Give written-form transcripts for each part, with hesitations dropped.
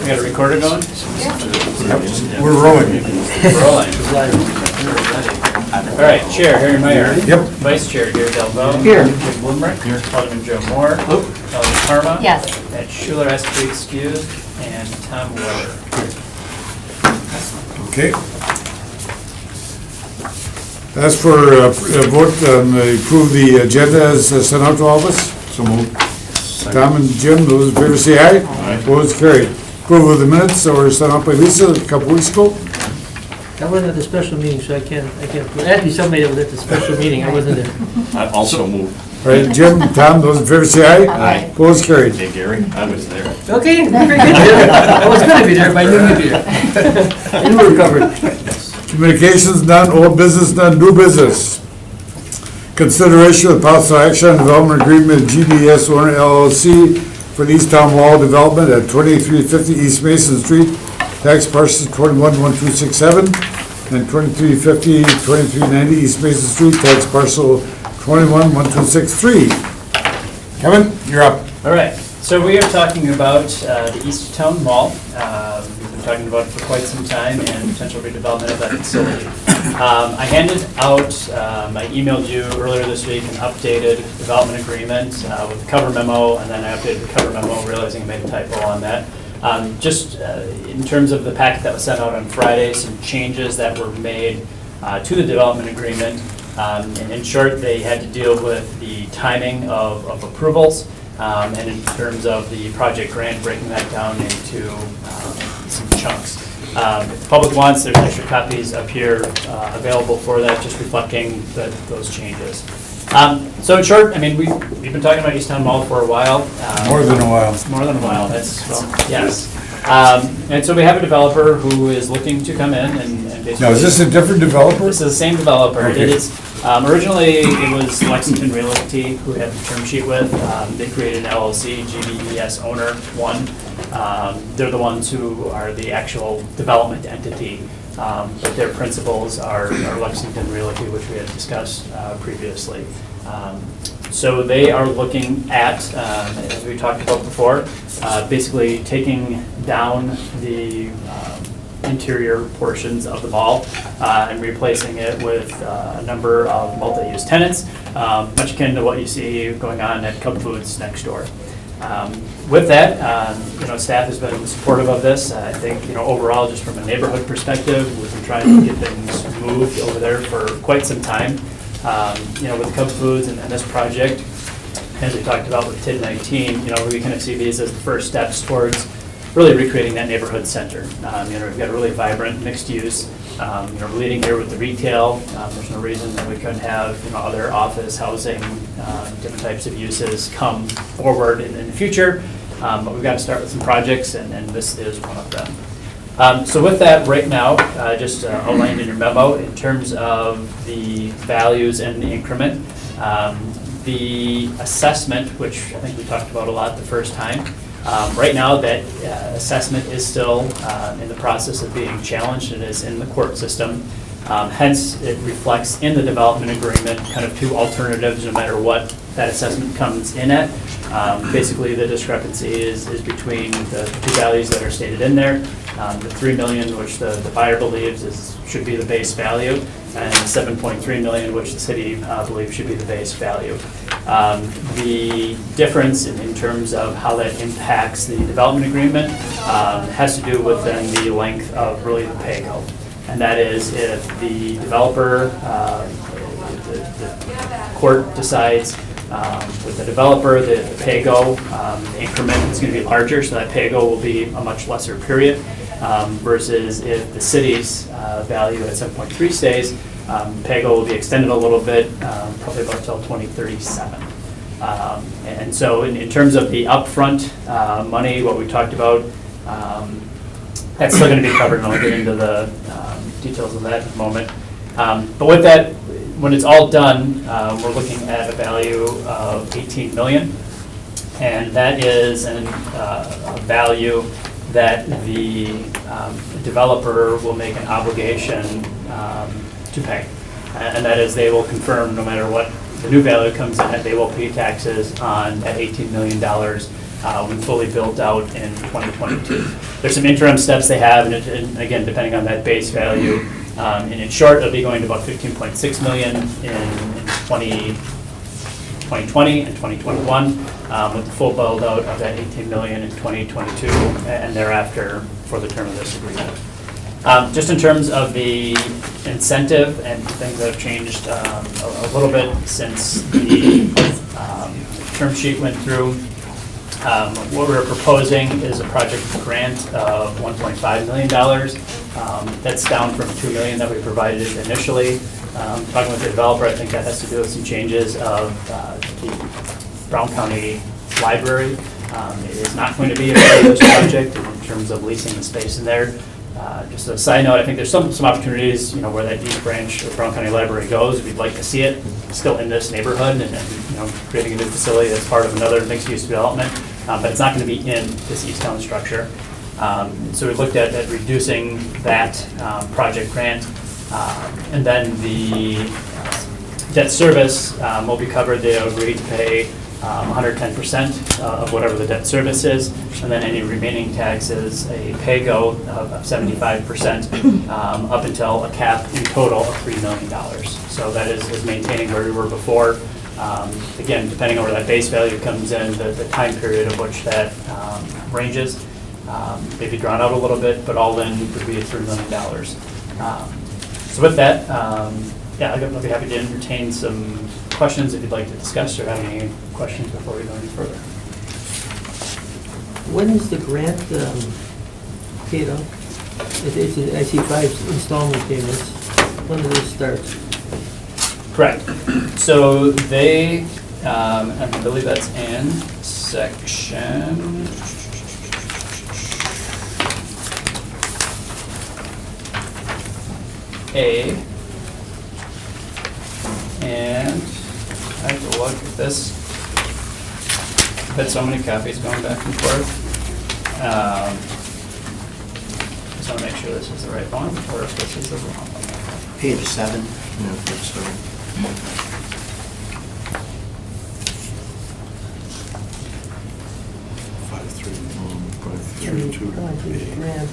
We got a recorder going? We're rolling. Rolling. All right, Chair Harry Meyer. Yep. Vice Chair Gary Delvaux. Here. Jim Bloomberg. Here. Alderman Joe Moore. Alderman Parma. Yes. Ed Schuler has to be excused, and Tom Weber. Okay. As for a vote, approve the agenda as sent out to all of us. So moved. Tom and Jim, those in favor say aye. Aye. Opposed, carried. Approval of the minutes that were sent out by Lisa a couple weeks ago. I wasn't at the special meeting, so I can't, actually somebody that was at the special meeting, I wasn't there. I also moved. All right, Jim, Tom, those in favor say aye. Aye. Opposed, carried. Hey, Gary, I was there. Okay, very good, Jim. I was gonna be there, but I knew you'd be there. I knew we were covered. Communications, none. Old business, none. New business. Consideration of possible action on development agreement GBS owner LLC for the East Town Wall development at 2350 East Mason Street, tax parcels 211267 and 2350, 2390 East Mason Street, tax parcel 211263. Kevin, you're up. All right, so we are talking about the East Town Mall. We've been talking about it for quite some time and potential redevelopment of that facility. I handed out, I emailed you earlier this week an updated development agreement with the cover memo, and then I updated the cover memo, realizing I made a typo on that. Just in terms of the packet that was sent out on Friday, some changes that were made to the development agreement. And in short, they had to deal with the timing of approvals, and in terms of the project grant, breaking that down into some chunks. If the public wants, there's extra copies up here available for that, just reflecting those changes. So in short, I mean, we've been talking about East Town Mall for a while. More than a while. More than a while, that's, well, yes. And so we have a developer who is looking to come in and basically. Now, is this a different developer? This is the same developer. Okay. It is, originally, it was Lexington Realty who had the term sheet with. They created an LLC, GBES Owner 1. They're the ones who are the actual development entity, but their principals are Lexington Realty, which we had discussed previously. So they are looking at, as we talked about before, basically taking down the interior portions of the mall and replacing it with a number of multi-use tenants, much akin to what you see going on at Cub Foods next door. With that, staff has been supportive of this. I think, overall, just from a neighborhood perspective, we've been trying to get things moved over there for quite some time. With Cub Foods and this project, as we talked about with TID 19, we kind of see these as the first steps towards really recreating that neighborhood center. We've got a really vibrant mixed use. We're leading here with the retail. There's no reason that we couldn't have other office, housing, different types of uses come forward in the future. But we've got to start with some projects, and this is one of them. So with that, right now, just outlined in your memo, in terms of the values and the increment, the assessment, which I think we talked about a lot the first time, right now that assessment is still in the process of being challenged and is in the court system. Hence, it reflects in the development agreement kind of two alternatives no matter what that assessment comes in at. Basically, the discrepancy is between the two values that are stated in there. The $3 million, which the buyer believes should be the base value, and $7.3 million, which the city believes should be the base value. The difference in terms of how that impacts the development agreement has to do with then the length of really the pay-go. And that is if the developer, the court decides with the developer, the pay-go, the increment is going to be larger, so that pay-go will be a much lesser period, versus if the city's value at 7.3 stays, pay-go will be extended a little bit, probably about until 2037. And so in terms of the upfront money, what we talked about, that's still going to be covered, and I'll get into the details of that in a moment. But with that, when it's all done, we're looking at a value of $18 million, and that is a value that the developer will make an obligation to pay. And that is they will confirm no matter what the new value comes in, that they will pay taxes on that $18 million when fully built out in 2022. There's some interim steps they have, and again, depending on that base value. And in short, it'll be going to about 15.6 million in 2020 and 2021, with the full build out of that 18 million in 2022 and thereafter for the term of this agreement. Just in terms of the incentive and things that have changed a little bit since the term sheet went through, what we're proposing is a project grant of $1.5 million. That's down from $2 million that we provided initially. Talking with the developer, I think that has to do with some changes of the Brown County Library. It is not going to be a part of this project in terms of leasing the space in there. Just a side note, I think there's some opportunities, where that east branch of Brown County Library goes. We'd like to see it still in this neighborhood and creating a new facility that's part of another mixed-use development, but it's not going to be in this East Town structure. So we looked at reducing that project grant, and then the debt service will be covered. They agreed to pay 110% of whatever the debt service is, and then any remaining taxes, a pay-go of 75% up until a cap in total of $3 million. So that is maintaining where we were before. Again, depending on where that base value comes in, the time period of which that ranges, maybe drawn out a little bit, but all in would be $3 million. So with that, yeah, I'll be happy to entertain some questions if you'd like to discuss or have any questions before we go any further. When is the grant paid off? I see 5 installment payments. When does it start? Correct. So they, I believe that's in section A. And I have to look at this. I've had so many copies going back and forth. Just want to make sure this is the right one or if this is the wrong one. Page 7. Yeah, page 7. Grant.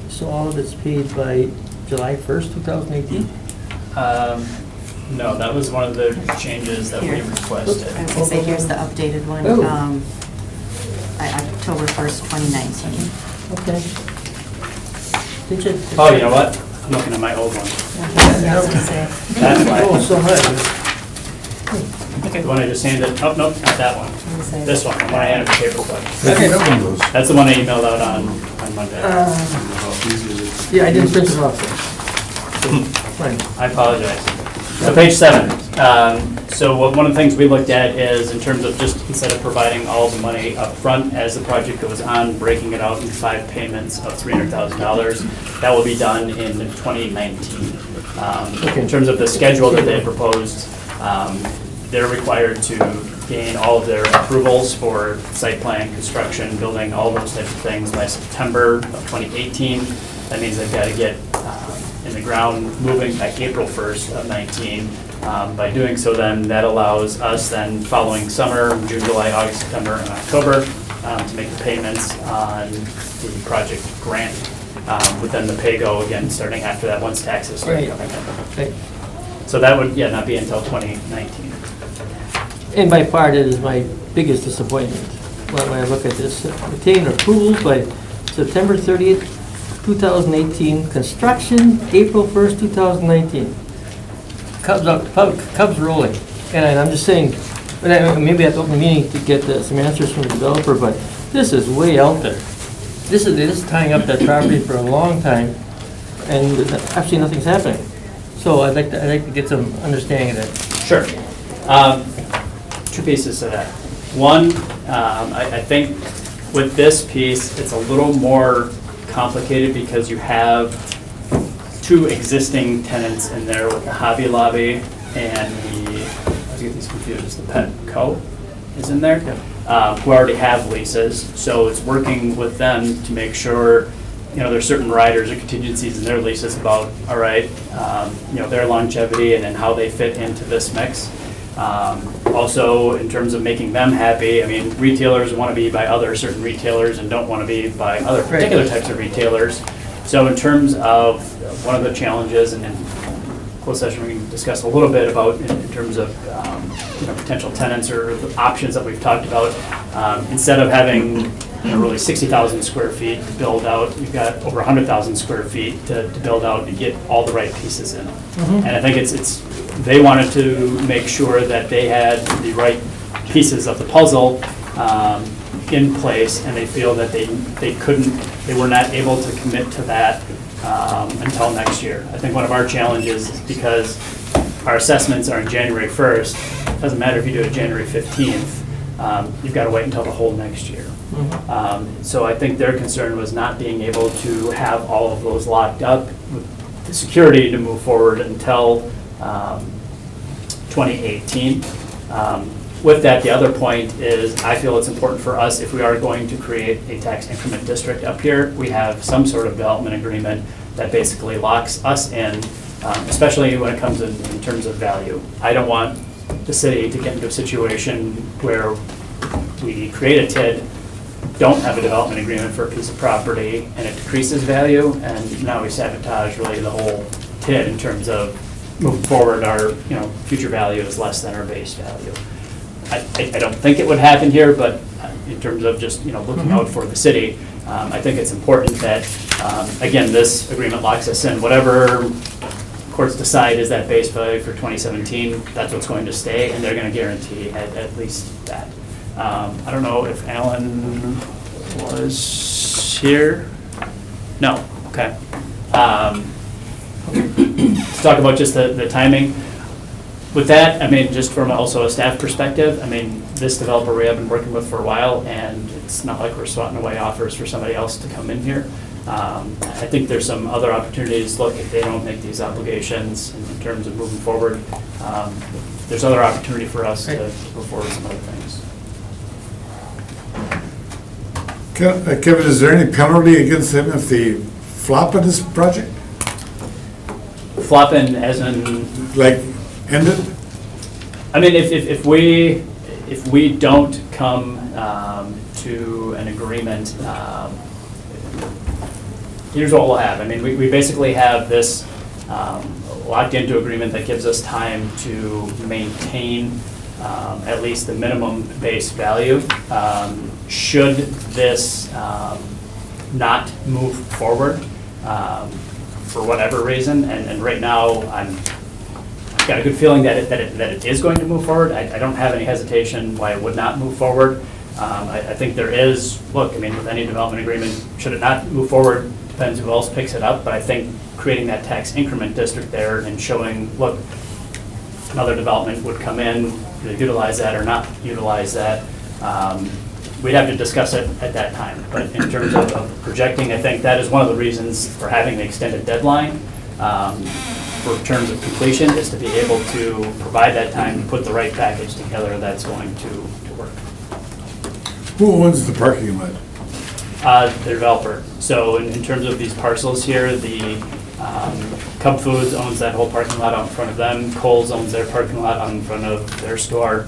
So all of it's paid by July 1st, 2018? No, that was one of the changes that we Here. requested. I was gonna say, here's the updated one, Oh. October 1st, 2019. Okay. Did you? Oh, you know what? I'm looking at my old one. I was gonna say. That's why. Oh, so much. Okay, the one I just handed, oh, nope, not that one. This one, the one I handed the paper clip. Okay, that one goes. That's the one I emailed out on Monday. Yeah, I didn't print it off. Fine. I apologize. So page 7. So one of the things we looked at is in terms of just instead of providing all the money up front as the project goes on, breaking it out into 5 payments of $300,000. That will be done in 2019. In terms of the schedule that they proposed, they're required to gain all of their approvals for site plan, construction, building, all those types of things by September of 2018. That means they've got to get in the ground moving by April 1st of 19. By doing so then, that allows us then following summer, June, July, August, September, and October, to make the payments on the project grant, with then the pay-go again starting after that once taxes start Right. coming in. Right. So that would, yeah, not be until 2019. And by far, that is my biggest disappointment when I look at this. Obtain approvals by September 30th, 2018, construction April 1st, 2019. Cubs rolling. And I'm just saying, maybe at the open meeting to get some answers from the developer, but this is way out there. This is tying up that property for a long time, and actually nothing's happening. So I'd like to get some understanding of that. Sure. 2 pieces to that. One, I think with this piece, it's a little more complicated because you have 2 existing tenants in there with the Hobby Lobby and I always get these confused, the Petco is in there, who already have leases. So it's working with them to make sure, there's certain riders or contingencies in their leases about, all right, their longevity and then how they fit into this mix. Also, in terms of making them happy, I mean, retailers want to be by other certain retailers and don't want to be by other particular types of retailers. So in terms of one of the challenges, and in closed session, we can discuss a little bit about in terms of potential tenants or the options that we've talked about. Instead of having really 60,000 square feet to build out, you've got over 100,000 square feet to build out and get all the right pieces in. And I think they wanted to make sure that they had the right pieces of the puzzle in place, and they feel that they were not able to commit to that until next year. I think one of our challenges is because our assessments are on January 1st, it doesn't matter if you do it January 15th, you've got to wait until the whole next year. So I think their concern was not being able to have all of those locked up with the security to move forward until 2018. With that, the other point is I feel it's important for us, if we are going to create a tax increment district up here, we have some sort of development agreement that basically locks us in, especially when it comes in terms of value. I don't want the city to get into a situation where we create a TID, don't have a development agreement for a piece of property, and it decreases value, and now we sabotage really the whole TID in terms of moving forward. Our future value is less than our base value. I don't think it would happen here, but in terms of just looking out for the city, I think it's important that again, this agreement locks us in. Whatever courts decide is that base value for 2017, that's what's going to stay, and they're going to guarantee at least that. I don't know if Alan was here. No. Okay. To talk about just the timing. With that, I mean, just from also a staff perspective, I mean, this developer we have been working with for a while, and it's not like we're swatting away offers for somebody else to come in here. I think there's some other opportunities. Look, if they don't make these obligations in terms of moving forward, there's other opportunity for us to go forward with some other things. Kevin, is there any penalty against them if they flop on this project? Flopping as in? Like, end it? I mean, if we don't come to an agreement, here's what we'll have. I mean, we basically have this locked into agreement that gives us time to maintain at least the minimum base value. Should this not move forward for whatever reason, and right now I've got a good feeling that it is going to move forward. I don't have any hesitation why it would not move forward. I think there is, look, I mean, with any development agreement, should it not move forward, depends who else picks it up, but I think creating that tax increment district there and showing, look, another development would come in, either utilize that or not utilize that. We'd have to discuss it at that time. But in terms of projecting, I think that is one of the reasons for having the extended deadline for terms of completion, is to be able to provide that time to put the right package together that's going to work. Who owns the parking lot? The developer. So in terms of these parcels here, the Cub Foods owns that whole parking lot out in front of them. Kohl's owns their parking lot out in front of their store.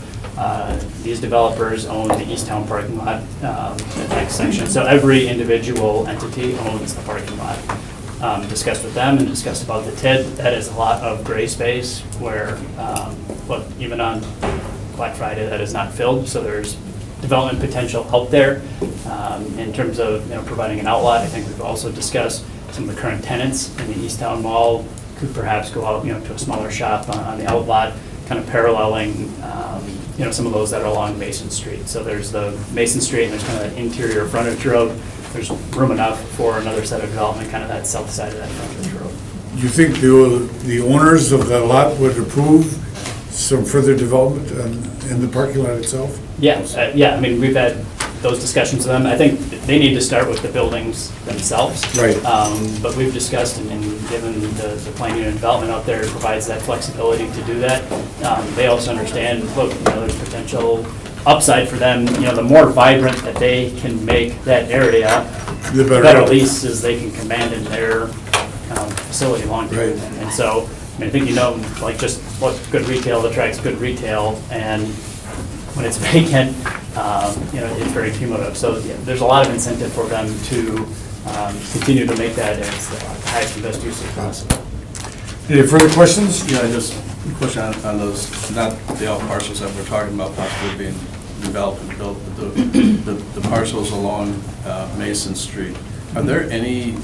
These developers own the Easttown parking lot, the next section. So every individual entity owns the parking lot. Discussed with them and discussed about the TID. That is a lot of gray space where, look, even on Black Friday, that is not filled. So there's development potential out there in terms of providing an outlet. I think we've also discussed some of the current tenants in the Easttown Mall could perhaps go out to a smaller shop on the outlet, kind of paralleling some of those that are along Mason Street. So there's the Mason Street and there's kind of that interior frontage road. There's room enough for another set of development, kind of that south side of that frontage road. Do you think the owners of the lot would approve some further development in the parking lot itself? Yeah, yeah. I mean, we've had those discussions with them. I think they need to start with the buildings themselves. Right. But we've discussed and given the planning and development out there provides that flexibility to do that. They also understand, look, there's potential upside for them. The more vibrant that they can make that area, the better leases they can command in their facility long term. Right. And so I mean, I think you know, like, just what good retail attracts good retail, and when it's vacant, you know, it's very cumulative. So yeah, there's a lot of incentive for them to continue to make that as the highest and best use as possible. Any further questions? Yeah, just a question on those, not the out parcels that we're talking about possibly being developed and built, but the parcels along Mason Street. Are there any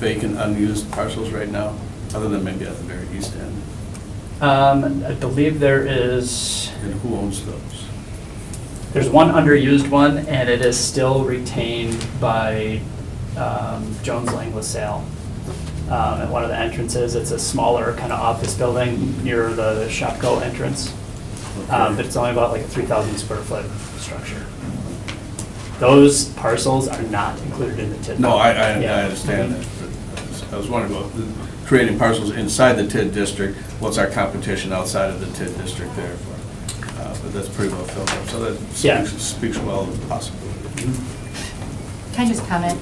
vacant, unused parcels right now, other than maybe at the very east end? I believe there is, And who owns those? there's one underused one, and it is still retained by Jones Lang LaSalle. At one of the entrances, it's a smaller kind of office building near the Shopko entrance. But it's only about like a 3,000 square foot structure. Those parcels are not included in the TID. No, I Yeah. understand that. But I was wondering about creating parcels inside the TID district. What's our competition outside of the TID district there for? But that's pretty well filled up, so that Yeah. speaks well of the possibility. Can I just comment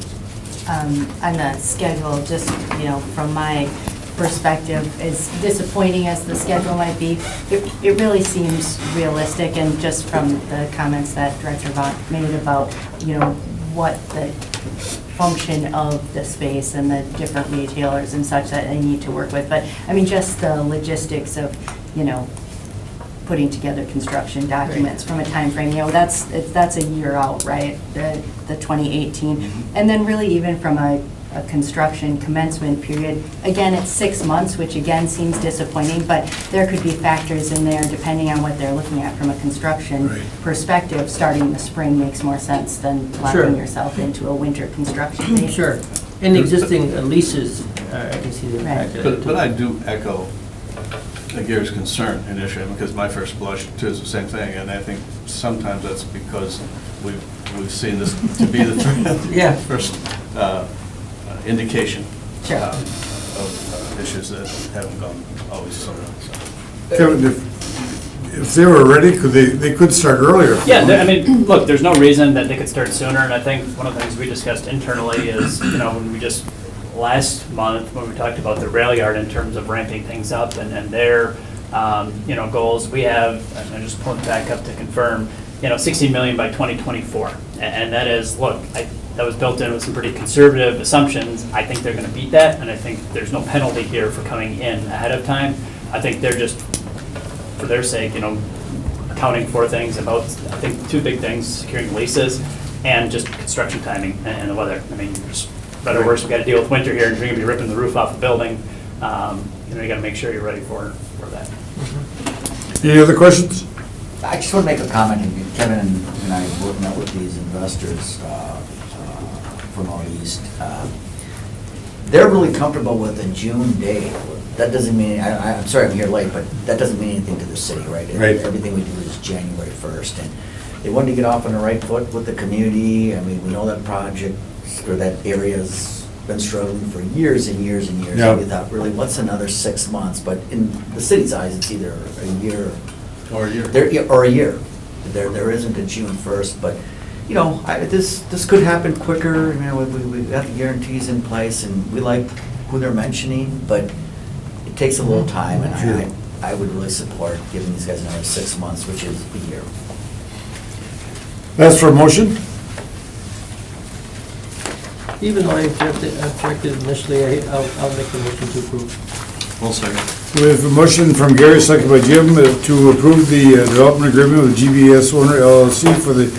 on the schedule, just, you know, from my perspective, as disappointing as the schedule might be, it really seems realistic, and just from the comments that Director Vaughn made about, you know, what the function of the space and the different retailers and such that they need to work with. But, I mean, just the logistics of, you know, putting together construction documents from a time frame, you know, that's a year out, right? The 2018. And then really even from a construction commencement period, again, it's 6 months, which again seems disappointing, but there could be factors in there depending on what they're looking at from a construction Right. perspective. Starting in the spring makes more sense than Sure. locking yourself into a winter construction phase. Sure. And existing leases, I can see the impact of that. But I do echo Gary's concern initially, because my first blush too is the same thing, and I think sometimes that's because we've seen this to be the Yeah. first indication Sure. of issues that haven't gone always so well. Kevin, if they were ready, they could start earlier. Yeah, I mean, look, there's no reason that they could start sooner, and I think one of the things we discussed internally is, you know, when we just, last month, when we talked about the rail yard in terms of ramping things up and their, you know, goals, we have, and I'm just pulling back up to confirm, you know, 16 million by 2024. And that is, look, that was built in with some pretty conservative assumptions. I think they're gonna beat that, and I think there's no penalty here for coming in ahead of time. I think they're just, for their sake, you know, accounting for things about, I think, two big things: securing leases and just construction timing and the weather. I mean, just better or worse, we got to deal with winter here, and you're going to be ripping the roof off the building. You know, you got to make sure you're ready for that. Any other questions? I just want to make a comment, and Kevin and I both met with these investors from out east. They're really comfortable with a June date. That doesn't mean, I'm sorry I'm here late, but that doesn't mean anything to the city, right? Right. Everything we do is January 1st, and they wanted to get off on the right foot with the community. I mean, we know that project, or that area's been struggling for years and years and years. Yeah. And we thought, really, what's another 6 months? But in the city's eyes, it's either a year Or a year. or a year. There isn't a June 1st, but, you know, this could happen quicker. You know, we've got the guarantees in place, and we like who they're mentioning, but it takes a little time, and Sure. I would really support giving these guys another 6 months, which is a year. That's for a motion? Even though I objected initially, I'll make the motion to approve. One second. We have a motion from Gary, second by Jim, to approve the development agreement with GBS Owner LLC for the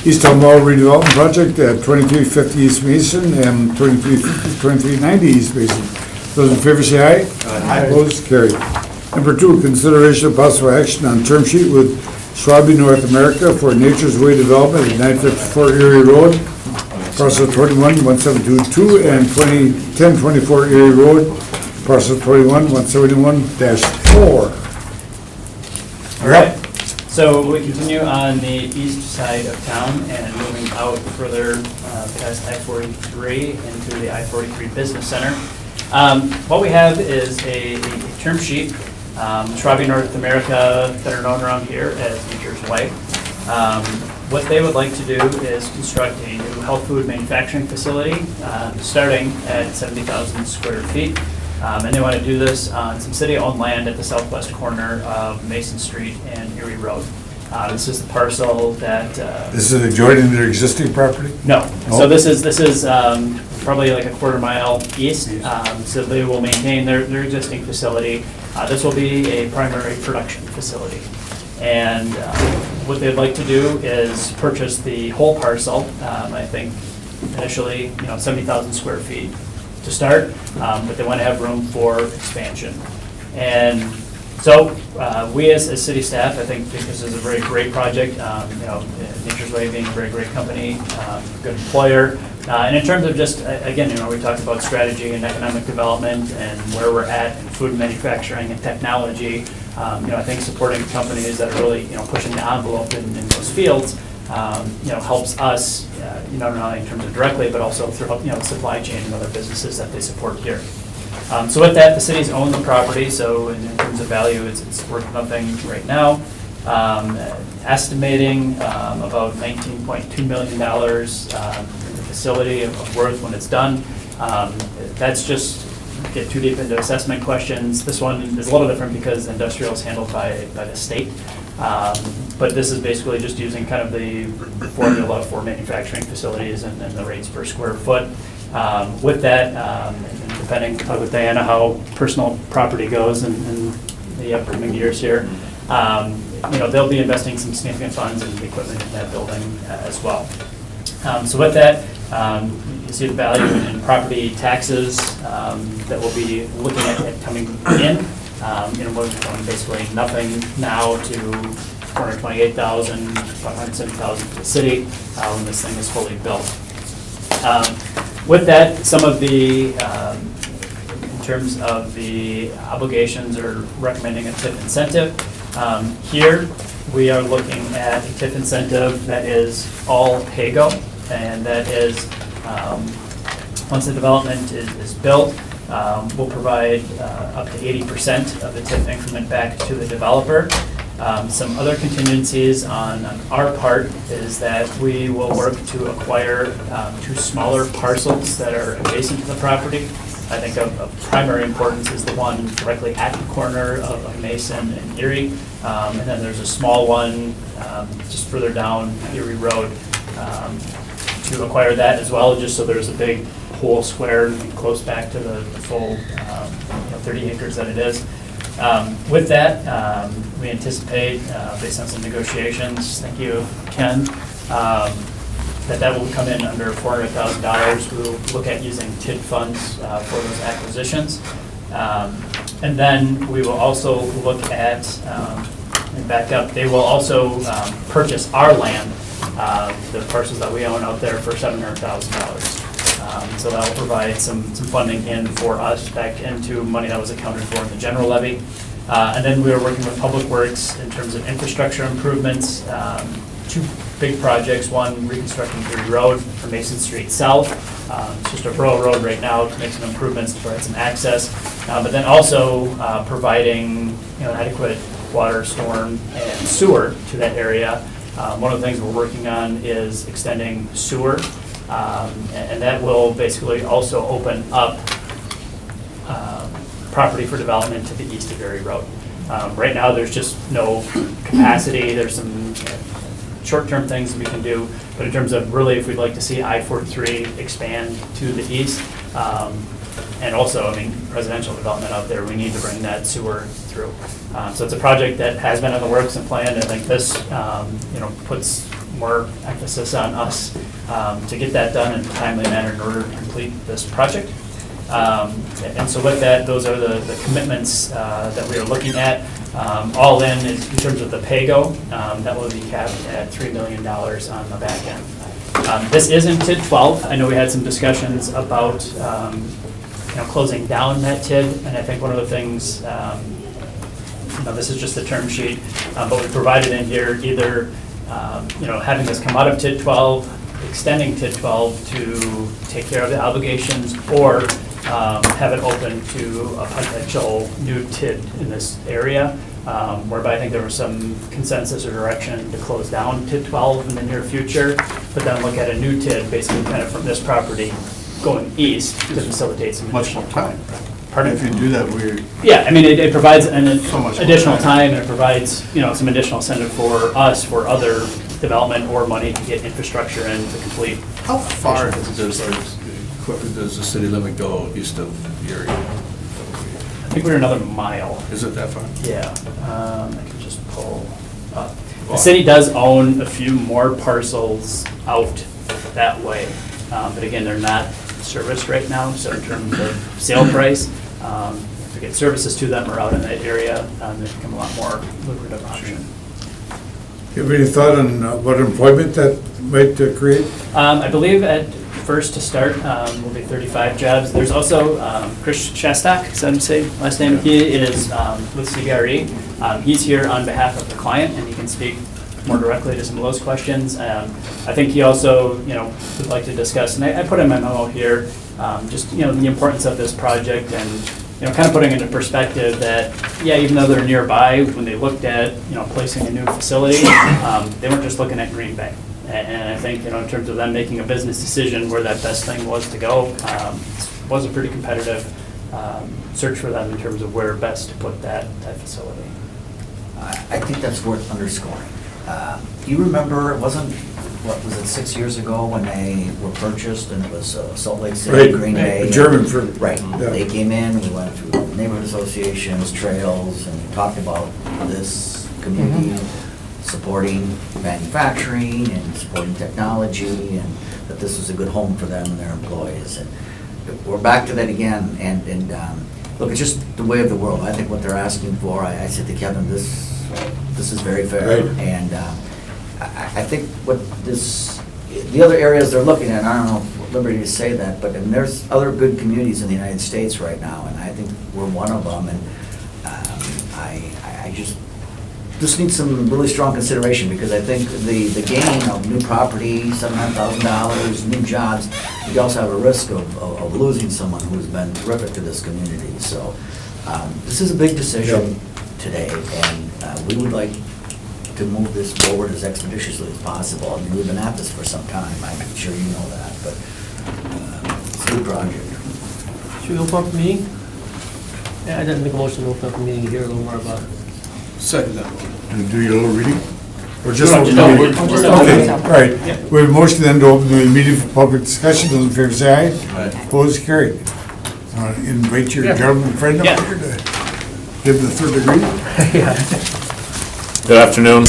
East Town Mall redevelopment project at 2350 East Mason and 2390 East Mason. Those in favor say aye. Aye. Opposed, carried. Number 2, consideration of possible action on term sheet with Schwabe North America for Nature's Way Development at 954 Erie Road, parcel 21-1722, and 1024 Erie Road, parcel 21-171-4. All right. So we continue on the east side of town and moving out further past I-43 into the I-43 Business Center. What we have is a term sheet. Schwabe North America, better known around here as Nature's Way. What they would like to do is construct a new health food manufacturing facility, starting at 70,000 square feet. And they want to do this on some city-owned land at the southwest corner of Mason Street and Erie Road. This is the parcel that, This is adjoining their existing property? no, so Oh. this is probably like a quarter mile east. So they will maintain their existing facility. This will be a primary production facility. And what they'd like to do is purchase the whole parcel, I think initially, 70,000 square feet to start, but they want to have room for expansion. And so we as city staff, I think this is a very great project, Nature's Way being a very great company, good employer. And in terms of just, again, we talked about strategy and economic development and where we're at in food manufacturing and technology. I think supporting companies that are really, pushing the envelope in those fields, helps us, not only in terms of directly, but also through, the supply chain and other businesses that they support here. So with that, the cities own the property, so in terms of value, it's worth nothing right now. Estimating about $19.2 million in the facility of worth when it's done. That's just, get too deep into assessment questions. This one is a little different because industrial is handled by the state. But this is basically just using kind of the formula for manufacturing facilities and the rates per square foot. With that, and depending with Diana how personal property goes in the upcoming years here, they'll be investing some significant funds in equipment in that building as well. So with that, you see the value in property taxes that we'll be looking at coming in. We're going basically nothing now to $428,000, about $170,000 for the city when this thing is fully built. With that, some of the, in terms of the obligations or recommending a TIF incentive, here we are looking at a TIF incentive that is all pay-go, and that is, once the development is built, we'll provide up to 80% of the TIF increment back to the developer. Some other contingencies on our part is that we will work to acquire 2 smaller parcels that are adjacent to the property. I think of primary importance is the one directly at the corner of Mason and Erie. And then there's a small one just further down Erie Road to acquire that as well, just so there's a big whole square and close back to the full 30 acres that it is. With that, we anticipate, based on some negotiations, thank you, Ken, that will come in under $400,000. We'll look at using TID funds for those acquisitions. And then we will also look at, and back up, they will also purchase our land, the parcels that we own out there, for $700,000. So that will provide some funding in for us back into money that was accounted for in the general levy. And then we are working with Public Works in terms of infrastructure improvements. 2 big projects, one reconstructing Erie Road from Mason Street South. It's just a rural road right now to make some improvements to provide some access. But then also providing adequate water, storm, and sewer to that area. One of the things we're working on is extending sewer. And that will basically also open up property for development to the east of Erie Road. Right now, there's just no capacity. There's some short-term things we can do, but in terms of really, if we'd like to see I-43 expand to the east, and also, residential development out there, we need to bring that sewer through. So it's a project that has been in the works and planned. I think this, puts more emphasis on us to get that done in a timely manner in order to complete this project. And so with that, those are the commitments that we are looking at. All in terms of the pay-go, that will be capped at $3 million on the back end. This is in TID 12. I know we had some discussions about closing down that TID, and I think one of the things, this is just the term sheet, but we provided in here either having this come out of TID 12, extending TID 12 to take care of the obligations, or have it open to a potential new TID in this area, whereby I think there was some consensus or direction to close down TID 12 in the near future, but then look at a new TID basically kind of from this property going east to facilitate some Much more additional time. Pardon? If you do that, we're, Yeah, I mean, it provides an So much more additional time. time, and it provides, some additional incentive for us, for other development or money to get infrastructure in to complete. how far does the city limit go east of Erie? I think we're another mile. Is it that far? Yeah, I can just pull up. The city does own a few more parcels out that way, but again, they're not serviced right now, so in terms of sale price, to get services to them or out in that area, they become a lot more lucrative option. You have any thought on what employment that might create? I believe at first to start will be 35 jobs. There's also Chris Shastak, is that how you say last name? He is with CBRE. He's here on behalf of the client, and he can speak more directly to some of those questions. I think he also, would like to discuss, and I put in my memo here, just, the importance of this project and, kind of putting into perspective that, yeah, even though they're nearby, when they looked at, placing a new facility, they weren't just looking at Green Bay. And I think, in terms of them making a business decision where that best thing was to go, it was a pretty competitive search for them in terms of where best to put that facility. I think that's worth underscoring. Do you remember, it wasn't, what was it, 6 years ago when they were purchased and it was Salt Lake City, Right, Green Bay? the German firm. Right, Yeah. they came in, we went through neighborhood associations, trails, and we talked about this community supporting manufacturing and supporting technology, and that this was a good home for them and their employees. And we're back to that again, and look, it's just the way of the world. I think what they're asking for, I said to Kevin, this is very fair. Right. And I think what the other areas they're looking at, I don't know if we're at liberty to say that, but there's other good communities in the United States right now, and I think we're one of them. And I just need some really strong consideration, because I think the gain of new property, $700,000, new jobs, you also have a risk of losing someone who's been terrific to this community. So this is a big decision today, and we would like to move this forward as expeditiously as possible. I mean, we've been at this for some time, I'm sure you know that, but it's a good project. Should we open up the meeting? Yeah, I didn't make a motion to open up the meeting to hear a little more about it. Second that one. And do your little reading? Or just No, open no, the we're- meeting? just Okay, open. all right. We have a motion then to open the meeting for public discussion. Those in favor say aye. Aye. Opposed, carried. Invite your Yeah. government friend up Yeah. here to give the third degree. Good afternoon.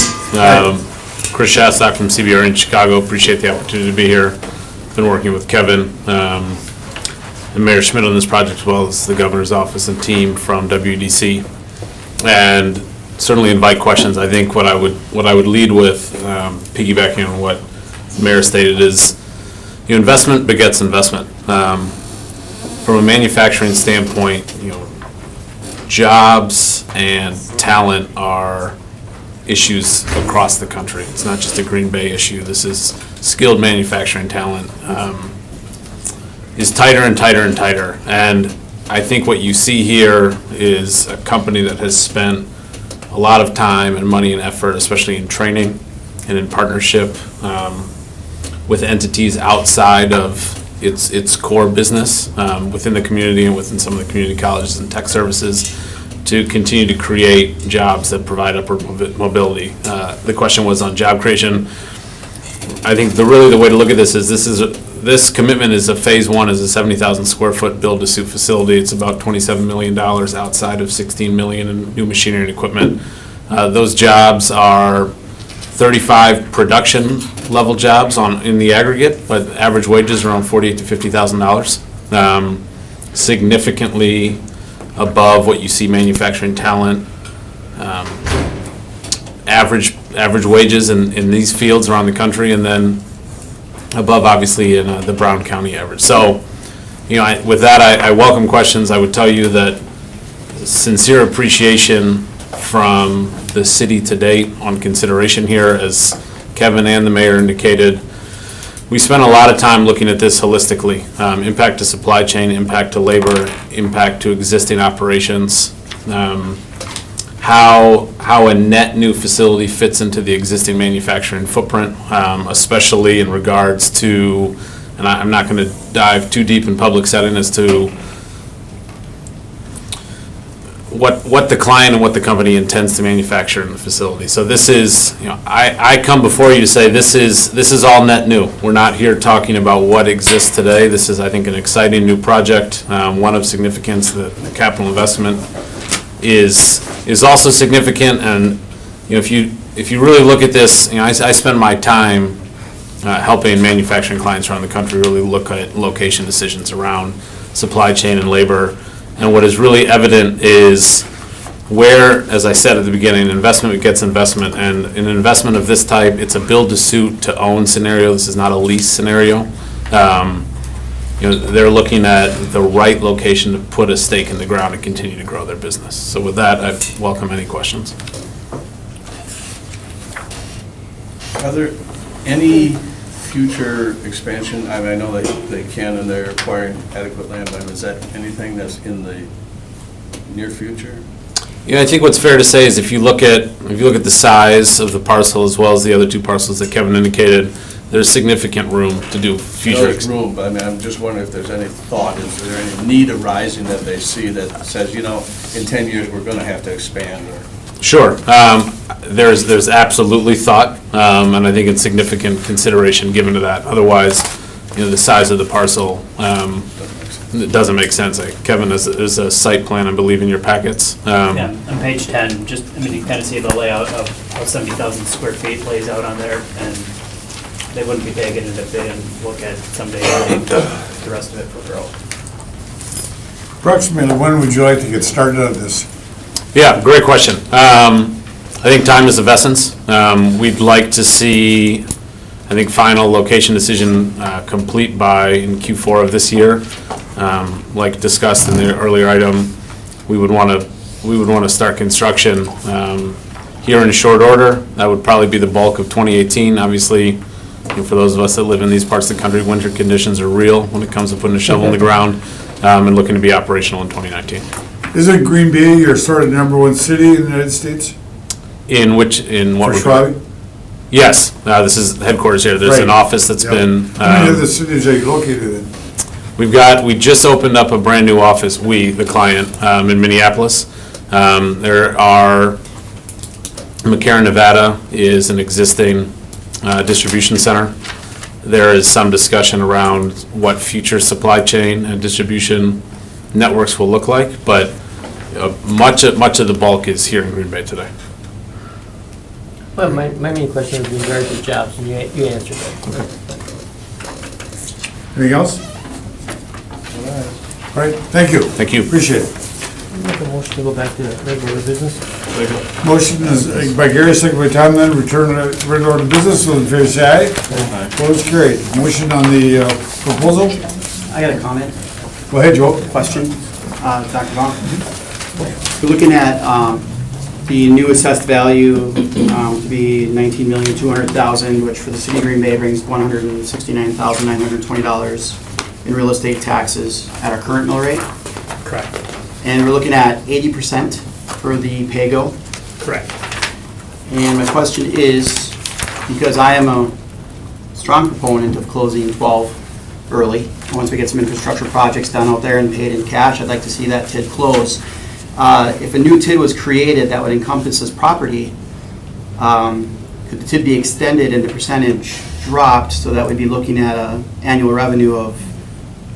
Chris Shastak from CBR in Chicago. Appreciate the opportunity to be here. Been working with Kevin and Mayor Schmidt on this project, as well as the governor's office and team from WDC. And certainly invite questions. I think what I would lead with, piggybacking on what the mayor stated, is investment begets investment. From a manufacturing standpoint, jobs and talent are issues across the country. It's not just a Green Bay issue. This is skilled manufacturing talent is tighter and tighter and tighter. And I think what you see here is a company that has spent a lot of time and money and effort, especially in training and in partnership with entities outside of its core business within the community and within some of the community colleges and tech services, to continue to create jobs that provide upward mobility. The question was on job creation. I think the way to look at this is this commitment is a phase one, is a 70,000 square foot build-to-suit facility. It's about $27 million outside of $16 million in new machinery and equipment. Those jobs are 35 production level jobs in the aggregate, but average wages around $48,000 to $50,000. Significantly above what you see manufacturing talent. Average wages in these fields around the country, and then above, obviously, in the Brown County average. So, with that, I welcome questions. I would tell you that sincere appreciation from the city to date on consideration here. As Kevin and the mayor indicated, we spent a lot of time looking at this holistically. Impact to supply chain, impact to labor, impact to existing operations, how a net new facility fits into the existing manufacturing footprint, especially in regards to, and I'm not going to dive too deep in public setting as to what the client and what the company intends to manufacture in the facility. So this is, I come before you to say this is all net new. We're not here talking about what exists today. This is, I think, an exciting new project, one of significance. The capital investment is also significant, and if you really look at this, I spend my time helping manufacturing clients around the country really look at location decisions around supply chain and labor. And what is really evident is where, as I said at the beginning, investment gets investment, and an investment of this type, it's a build-to-suit to own scenario. This is not a lease scenario. They're looking at the right location to put a stake in the ground and continue to grow their business. So with that, I welcome any questions. Are there any future expansion? I mean, I know they can and they're acquiring adequate land, but is that anything that's in the near future? Yeah, I think what's fair to say is if you look at the size of the parcel as well as the other two parcels that Kevin indicated, there's significant room to do future. There's room, but I mean, I'm just wondering if there's any thought, is there any need arising that they see that says, in 10 years, we're going to have to expand? Or Sure. There's absolutely thought, and I think it's significant consideration given to that. Otherwise, the size of the parcel, it doesn't make sense. Kevin, there's a site plan, I believe, in your packets. Yeah, on page 10, you can kind of see the layout of how 70,000 square feet lays out on there, and they wouldn't be taking it if they didn't look at someday the rest of it for growth. Approximately when would you like to get started on this? Yeah, great question. I think time is of essence. We'd like to see, final location decision complete in Q4 of this year. Like discussed in the earlier item, we would want to start construction here in short order. That would probably be the bulk of 2018. Obviously, for those of us that live in these parts of the country, winter conditions are real when it comes to putting a shovel in the ground and looking to be operational in 2019. Isn't Green Bay your sort of #1 city in the United States? In what For regard? Schwab? Yes, this is headquarters here. There's an Right. office that's Yep. been. How many other cities are you located in? We just opened up a brand-new office, the client, in Minneapolis. McCarran, Nevada is an existing distribution center. There is some discussion around what future supply chain and distribution networks will look like, but much of the bulk is here in Green Bay today. Well, my main question was in regards to jobs, and you answered that. Anything else? All right, thank you. Thank you. Appreciate it. Make a motion to go back to regular business. Motion is by Gary, second by Tom, then return to regular order of business. Those in favor say aye. Opposed, carried. Motion on the proposal. I got a comment, Go ahead, Joe. question, Dr. Vaughn. We're looking at the new assessed value to be $19,200,000, which for the city of Green Bay brings $169,920 in real estate taxes at our current mill rate. Correct. And we're looking at 80% for the pay-go. Correct. And my question is, because I am a strong proponent of closing 12 early, once we get some infrastructure projects done out there and paid in cash, I'd like to see that TID close. If a new TID was created that would encompass this property, could the TID be extended and the percentage dropped so that we'd be looking at an annual revenue of,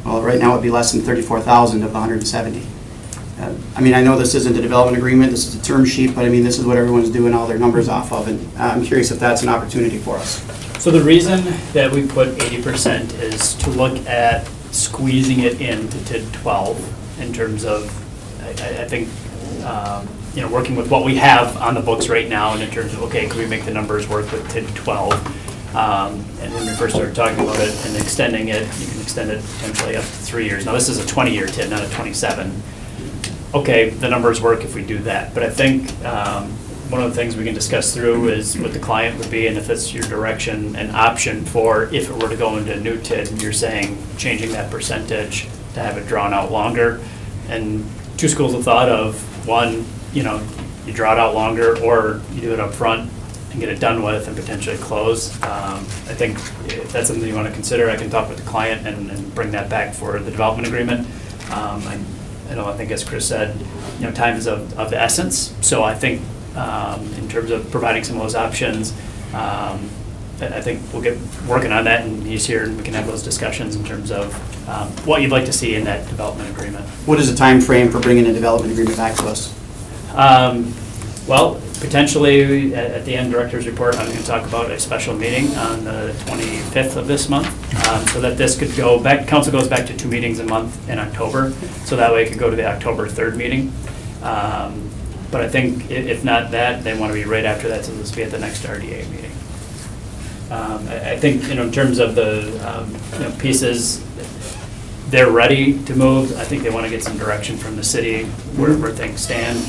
well, right now it would be less than 34,000 of the 170. I mean, I know this isn't a development agreement, this is a term sheet, but I mean, this is what everyone's doing all their numbers off of, and I'm curious if that's an opportunity for us. So the reason that we put 80% is to look at squeezing it into TID 12 in terms of, I think, working with what we have on the books right now, and in terms of, okay, can we make the numbers work with TID 12? And when we first started talking about it and extending it, you can extend it potentially up to 3 years. Now, this is a 20-year TID, not a 27. Okay, the numbers work if we do that. But I think one of the things we can discuss through is what the client would be, and if it's your direction, an option for if it were to go into a new TID, and you're saying changing that percentage to have it drawn out longer. And two schools of thought of, one, you draw it out longer, or you do it up front and get it done with and potentially close. I think if that's something you want to consider, I can talk with the client and bring that back for the development agreement. I think as Chris said, time is of the essence. So I think in terms of providing some of those options, I think we'll get working on that, and he's here, and we can have those discussions in terms of what you'd like to see in that development agreement. What is the time frame for bringing a development agreement back to us? Well, potentially, at the end director's report, I'm going to talk about a special meeting on the 25th of this month, so that this could go back, council goes back to 2 meetings a month in October, so that way it could go to the October 3rd meeting. But I think if not that, they want to be right after that, so this will be at the next RDA meeting. I think, in terms of the pieces, they're ready to move. I think they want to get some direction from the city where things stand.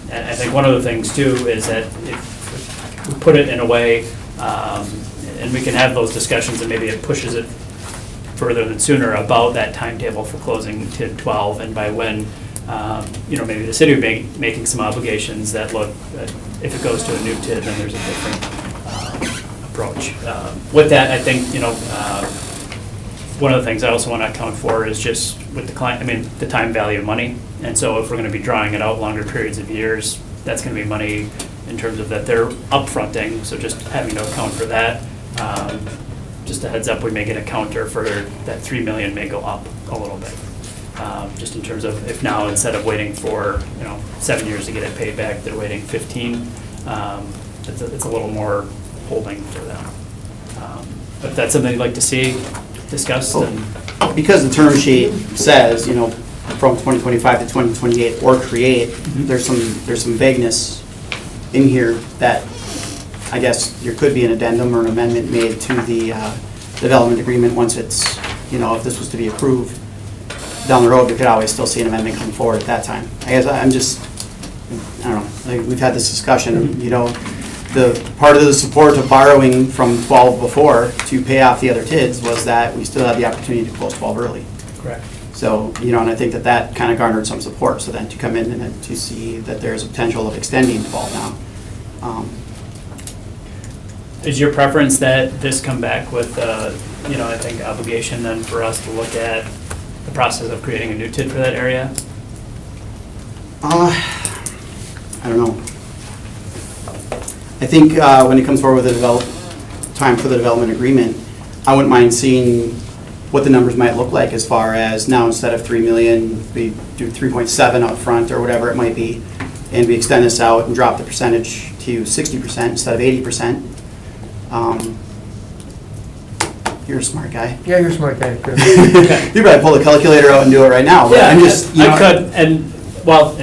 And I think one of the things too is that if we put it in a way, and we can have those discussions, and maybe it pushes it further than sooner about that timetable for closing TID 12, and by when, maybe the city would be making some obligations that look, if it goes to a new TID, then there's a different approach. With that, I think, one of the things I also want to account for is just with the client, the time value of money. And so if we're going to be drawing it out longer periods of years, that's going to be money in terms of that they're upfronting. So just having to account for that. Just a heads up, we may get a counter for that 3 million may go up a little bit. Just in terms of if now, instead of waiting for 7 years to get it paid back, they're waiting 15. It's a little more holding for them. But if that's something you'd like to see discussed, then Because the term sheet says, from 2025 to 2028 or create, there's some vagueness in here that I guess there could be an addendum or an amendment made to the development agreement once it's, if this was to be approved down the road, we could always still see an amendment come forward at that time. I guess I don't know, we've had this discussion, the part of the support of borrowing from 12 before to pay off the other TIDs was that we still had the opportunity to close 12 early. correct. So, and I think that kind of garnered some support, so then to come in and then to see that there's a potential of extending 12 now. Is your preference that this come back with, I think obligation then for us to look at the process of creating a new TID for that area? I don't know. I think when it comes forward with the time for the development agreement, I wouldn't mind seeing what the numbers might look like as far as now instead of 3 million, we do 3.7 up front or whatever it might be, and we extend this out and drop the percentage to 60% instead of 80%. You're a smart guy. Yeah, you're a smart guy, Chris. You probably pull the calculator out and do it right now. But Yeah, I'm just, I could, and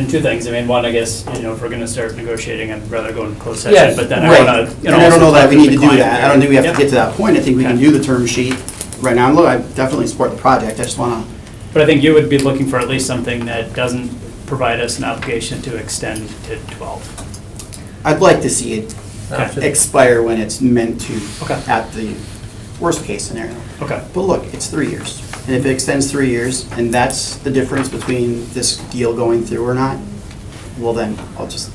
two things. One, I guess, if we're gonna start negotiating, I'd rather go in closed session, Yes. but then Right. I wanna, And I don't know that we need to do client that. I don't think we have to Yep. get to that point. I think we can Okay. do the term sheet right now. And look, I definitely support the project. I just want But I think you would be looking for at least something that doesn't provide us an obligation to extend to 12. I'd like to see it Option. expire when it's meant to Okay. at the worst case scenario. Okay. But look, it's 3 years. And if it extends 3 years, and that's the difference between this deal going through or not, well then, I would Just-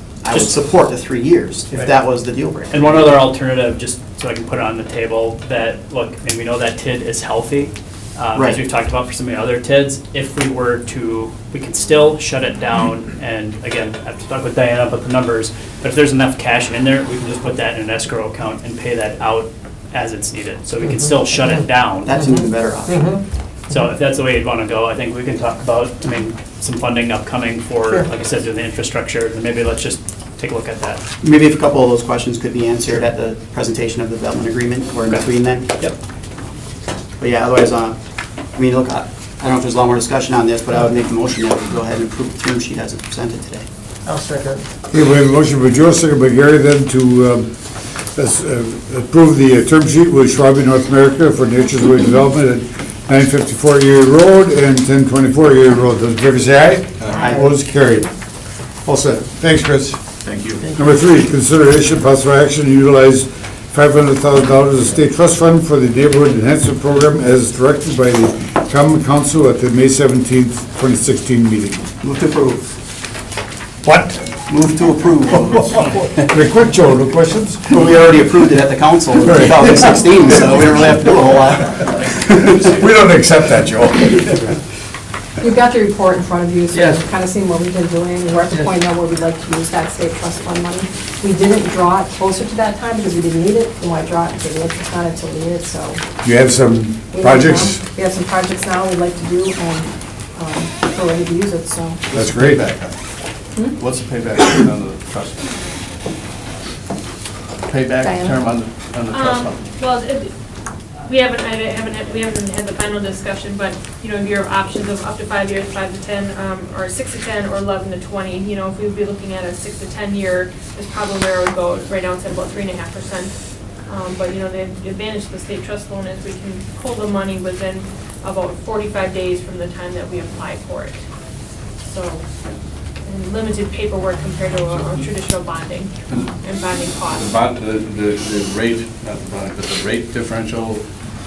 support the 3 years if Right. that was the deal breaker. And one other alternative, just so I can put it on the table, that, look, and we know that TID is healthy, Right. as we've talked about for some of the other TIDs. If we were to, we can still shut it down, and again, I've talked with Diana about the numbers, but if there's enough cash in there, we can just put that in an escrow account and pay that out as it's needed. So we can still shut it down. That's an even better option. So if that's the way you'd want to go, I think we can talk about, some funding upcoming for, Sure. like I said, doing the infrastructure, and maybe let's just take a look at that. Maybe if a couple of those questions could be answered at the presentation of the development agreement or in Okay. between then. Yep. But yeah, otherwise, look, I don't know if there's a lot more discussion on this, but I would make the motion that we go ahead and approve the term sheet as it's presented today. I'll second. Okay, we have a motion by Joe, second by Gary, then to approve the term sheet with Schwabi North America for Nature's Way Development at 954 Erie Road and 1024 Erie Road. Those in favor say aye. Aye. Opposed, carried. All set. Thanks, Chris. Thank you. Number 3, consideration possible action to utilize $500,000 of state trust fund for the neighborhood enhancement program as directed by the Common Council at the May 17th, 2016 meeting. Move to approve. What? Move to approve. Very quick, Joe, no questions? Well, we already approved it at the council in 2016, so we don't really have to do a whole lot. We don't accept that, Joe. You've got the report in front of you, so Yes. you've kind of seen what we've been doing. We're at the Yes. point now where we'd like to use that state trust fund money. We didn't draw it closer to that time because we didn't need it. We want to draw it until the interest on it until we need it, so. You have some we projects? We have some projects now we'd like to do, and we're ready to use it, so. That's great. What's the payback on the trust? Payback Diana? term on the trust fund? Well, we haven't had the final discussion, but, you know, your options of up to 5 years, 5 to 10, or 6 to 10, or 11 to 20. You know, if we would be looking at a 6 to 10 year, is probably where it would go. Right now it's at about 3.5%. But, you know, the advantage of the state trust loan is we can pull the money within about 45 days from the time that we apply for it. So, and limited paperwork compared to a traditional bonding and bonding The costs. bond, the rate, not the bond, but the rate differential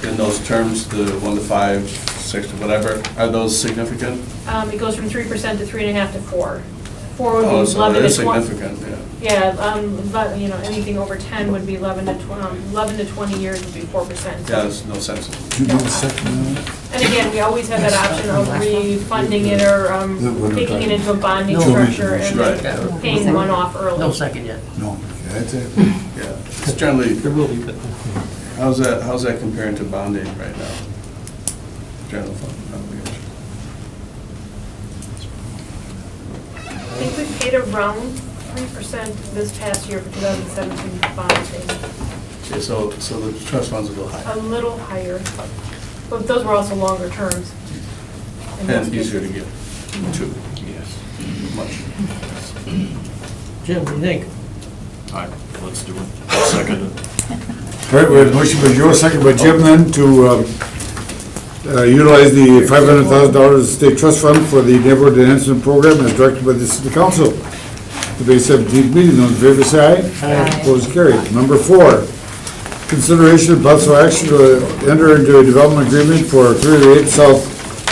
in those terms, the 1 to 5, 6 to whatever, are those significant? It goes from 3% to 3.5 to 4. 4 would be Oh, so 11 that is to 20. significant, yeah. Yeah, but, you know, anything over 10 would be 11 to 20 years would be 4%. Yeah, there's no sense. You do the second one? And again, we always have that option of refunding it or taking it into a bonding No. structure and Right. then paying one off early. No second yet. No, that's it. Yeah, it's generally, There will be, but. how's that comparing to bonding right now? General fund obligation. I think we paid around 3% this past year for 2017 bonding. Okay, so the trust fund's a little high. A little higher, but those were also longer terms. in most And easier to cases. get to, yes, much. Jim, what do you think? All right, let's do it. Second it. All right, we have a motion by Joe, second by Jim then to utilize the $500,000 state trust fund for the neighborhood enhancement program as directed by the city council. The May 17th meeting, those in favor say aye. Aye. Opposed, carried. Number 4, consideration of possible action to enter into a development agreement for 308 South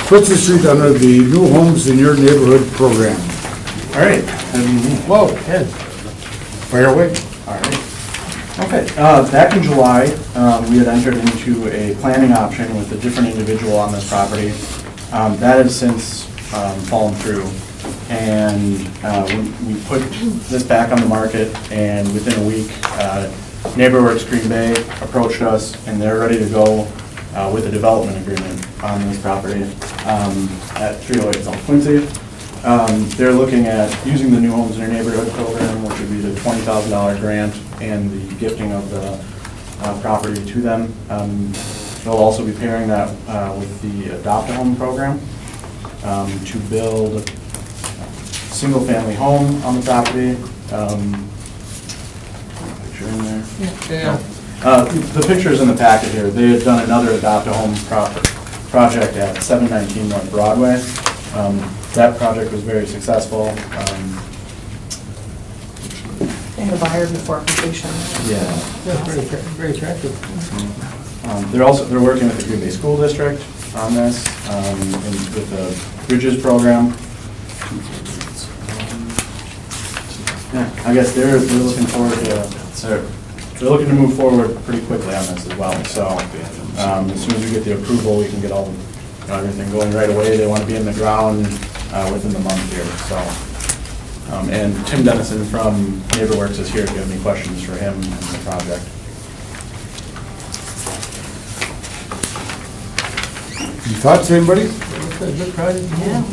Quincy Street under the New Homes in Your Neighborhood program. All right. Whoa, Ed? fire away. All right. Okay, back in July, we had entered into a planning option with a different individual on this property. That has since fallen through, and we put this back on the market, and within a week, NeighborWorks Green Bay approached us, and they're ready to go with a development agreement on this property at 308 South Quincy. They're looking at using the New Homes in Your Neighborhood program, which would be the $20,000 grant and the gifting of the property to them. They'll also be pairing that with the Adopt-A-Home program to build a single-family home on the property. Picture in there. Yeah. The picture's in the packet here. They had done another Adopt-A-Home project at 719 North Broadway. That project was very successful. They had a buyer before completion. Yeah. That's very attractive. They're working with the Green Bay School District on this, and with the Bridges program. Yeah, I guess they're looking forward to, they're looking to move forward pretty quickly on this as well. So, as soon as we get the approval, we can get all, everything going right away. They want to be in the ground within the month here, so. And Tim Dennison from NeighborWorks is here if you have any questions for him on the project. Any thoughts, anybody? It's a good project. Yeah.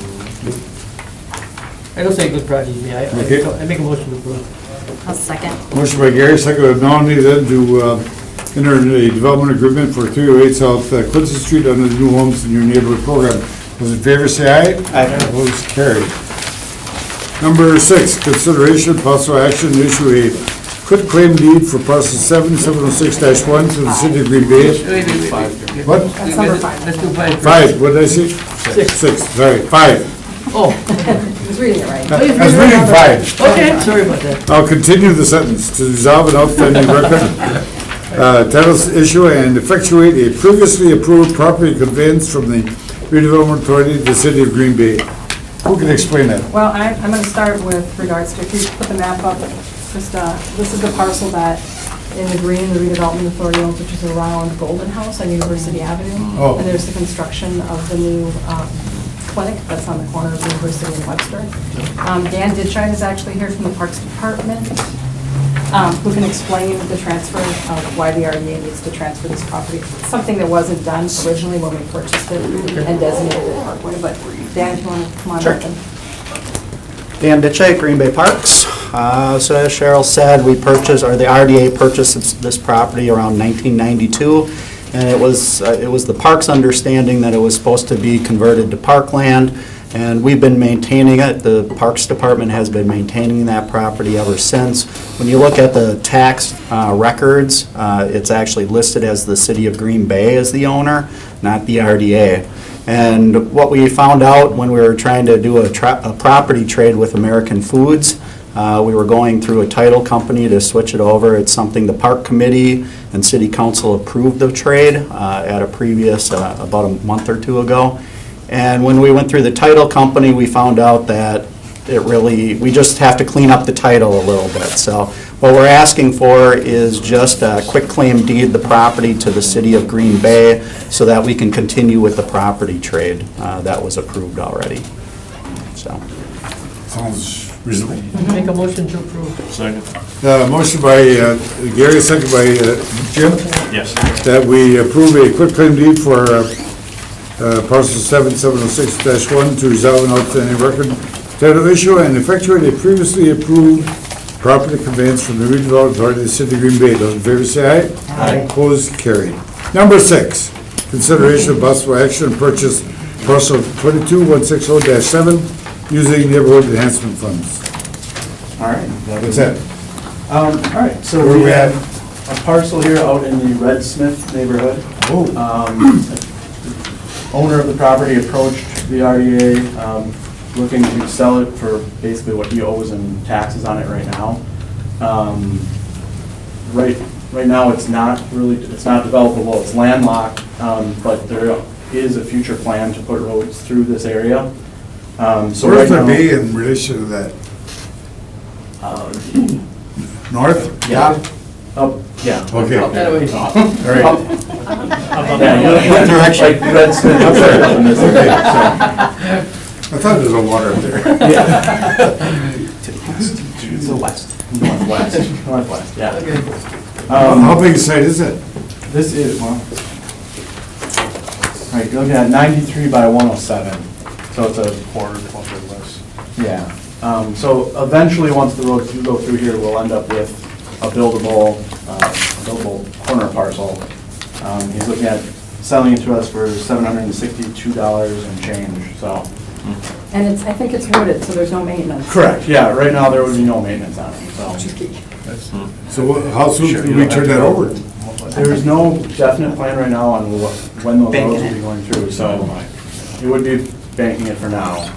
I don't say good project to me. Okay. I make a motion to approve. I'll second. Motion by Gary, second by Melanie, then to enter into a development agreement for 308 South Quincy Street under the New Homes in Your Neighborhood program. Those in favor say aye. Aye. Opposed, carried. Number 6, consideration possible action to issue a quitclaim deed for parcel 7706-1 to the city of Green Bay. Wait. What? That's number 5. Let's do 5. 5, what did I say? 6, sorry, 5. Oh, He was reading it right. I was reading 5. okay, sorry about that. I'll continue the sentence. To resolve an outstanding record, title issue and effectuate a previously approved property conveyance from the Redevelopment Authority to the city of Green Bay. Who can explain that? Well, I'm going to start with regards to, if you put the map up, just, this is the parcel that in the green, the Redevelopment Authority owns, which is around Golden House on University Avenue. Oh. And there's the construction of the new clinic that's on the corner of University and Webster. Dan Ditchine is actually here from the Parks Department, who can explain the transfer of why the RDA needs to transfer this property. It's something that wasn't done originally when we purchased it and designated it Parkway, but Dan, if you want to come on up and. Dan Ditchak, Green Bay Parks. So as Cheryl said, we purchased, or the RDA purchased this property around 1992, and it was the park's understanding that it was supposed to be converted to parkland, and we've been maintaining it. The Parks Department has been maintaining that property ever since. When you look at the tax records, it's actually listed as the City of Green Bay as the owner, not the RDA. And what we found out when we were trying to do a property trade with American Foods, we were going through a title company to switch it over. It's something the Park Committee and City Council approved the trade at a previous, about a month or two ago. And when we went through the title company, we found out that we just have to clean up the title a little bit. So what we're asking for is just a quick claim deed the property to the City of Green Bay so that we can continue with the property trade that was approved already. So. Sounds reasonable. Make a motion to approve. Second. Motion by Gary, second by Jim, Yes. that we approve a quick claim deed for parcel 7706-1 to resolve an outstanding record title issue and effectuate a previously approved property conveyance from the Redevelopment Authority of the City of Green Bay. Those in favor say aye. Aye. Opposed, carried. Number 6, consideration of possible action to purchase parcel 22160-7 using neighborhood enhancement funds. All right. What's that? All right, so Where we we at? have a parcel here out in the Red Smith neighborhood. Owner of the property approached the RDA, looking to sell it for basically what he owes in taxes on it right now. Right now, it's not developable, it's landlocked, but there is a future plan to put roads through this area. So Where's right the now- bay in relation to that? North? Yeah. Up, yeah. Okay. Up that way. All right. Yeah, you're direction. Like Red Smith, up there, up in this area, I thought there was a water up there. so. Yeah. To the west. Northwest, yeah. How big a site is it? This is, well, right, you're looking at 93 by 107, so it's a Quarter, less. yeah. So eventually, once the roads do go through here, we'll end up with a buildable corner parcel. He's looking at selling it to us for $762 and change, so. And I think it's wooded, so there's no maintenance. Correct, yeah, right now there would be no maintenance on it, so. So how soon Sure, can you we don't turn have that to- over? There's no definite plan right now on when those Banking roads will it. be going through, so it would be banking it for now,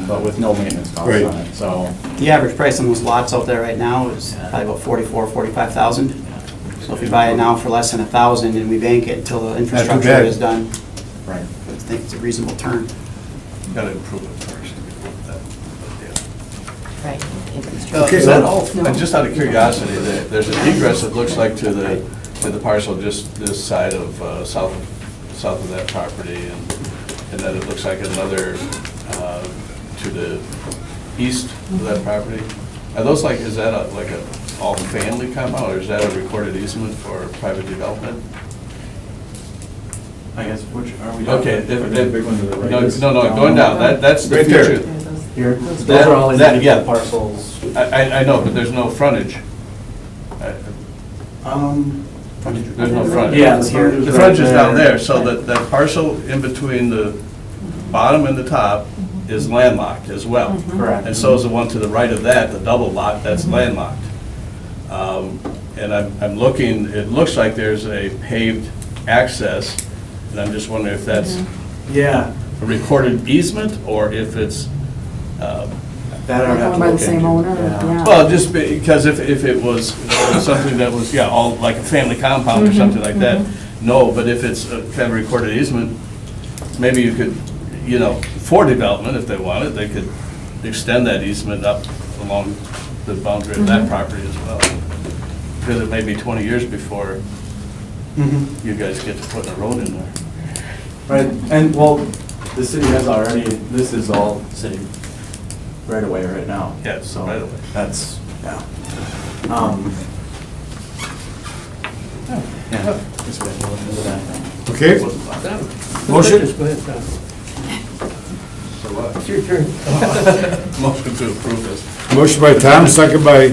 but with no maintenance costs Right. on it, so. The average price on those lots out there right now is probably about 45,000. So if you buy it now for less than 1,000 and we bank it until the infrastructure bad. is done, Right. I think it's a reasonable turn. Gotta improve it first. Right. Okay, Is so- that all, and just out of curiosity, there's an egress that looks like to the parcel just this side of, south of that property, and then it looks like another to the east of that property. Are those like, is that like a all-family compound, or is that a recorded easement for private development? I guess, which, are we? Okay, The big one to the right. No, going down, that's the Right there. future. Here? That- Those are all that- yeah. individual parcels. I know, but there's no frontage. There's no frontage. Yeah, the frontage is The right frontage is down there. there, so that parcel in between the bottom and the top is landlocked as well. Correct. And so is the one to the right of that, the double lot, that's landlocked. And I'm looking, it looks like there's a paved access, and I'm just wondering if that's Yeah, a recorded easement, or if it's, that I would have to Owned by the look same into. owner, Yeah. yeah. well, just because if it was something that was, yeah, all like a family compound or something like that, no, but if it's a kind of recorded easement, maybe you could, for development, if they wanted, they could extend that easement up along the boundary of that property as well. Because it may be 20 years before Mhm. you guys get to put a road in there. Right, and well, the city has already, this is all city right away right now. Yeah, So right away. that's, yeah. Yeah. Just wait, we'll look into that. Okay, motion? Go ahead, Tom. So what? It's your turn. Motion to approve this. Motion by Tom, second by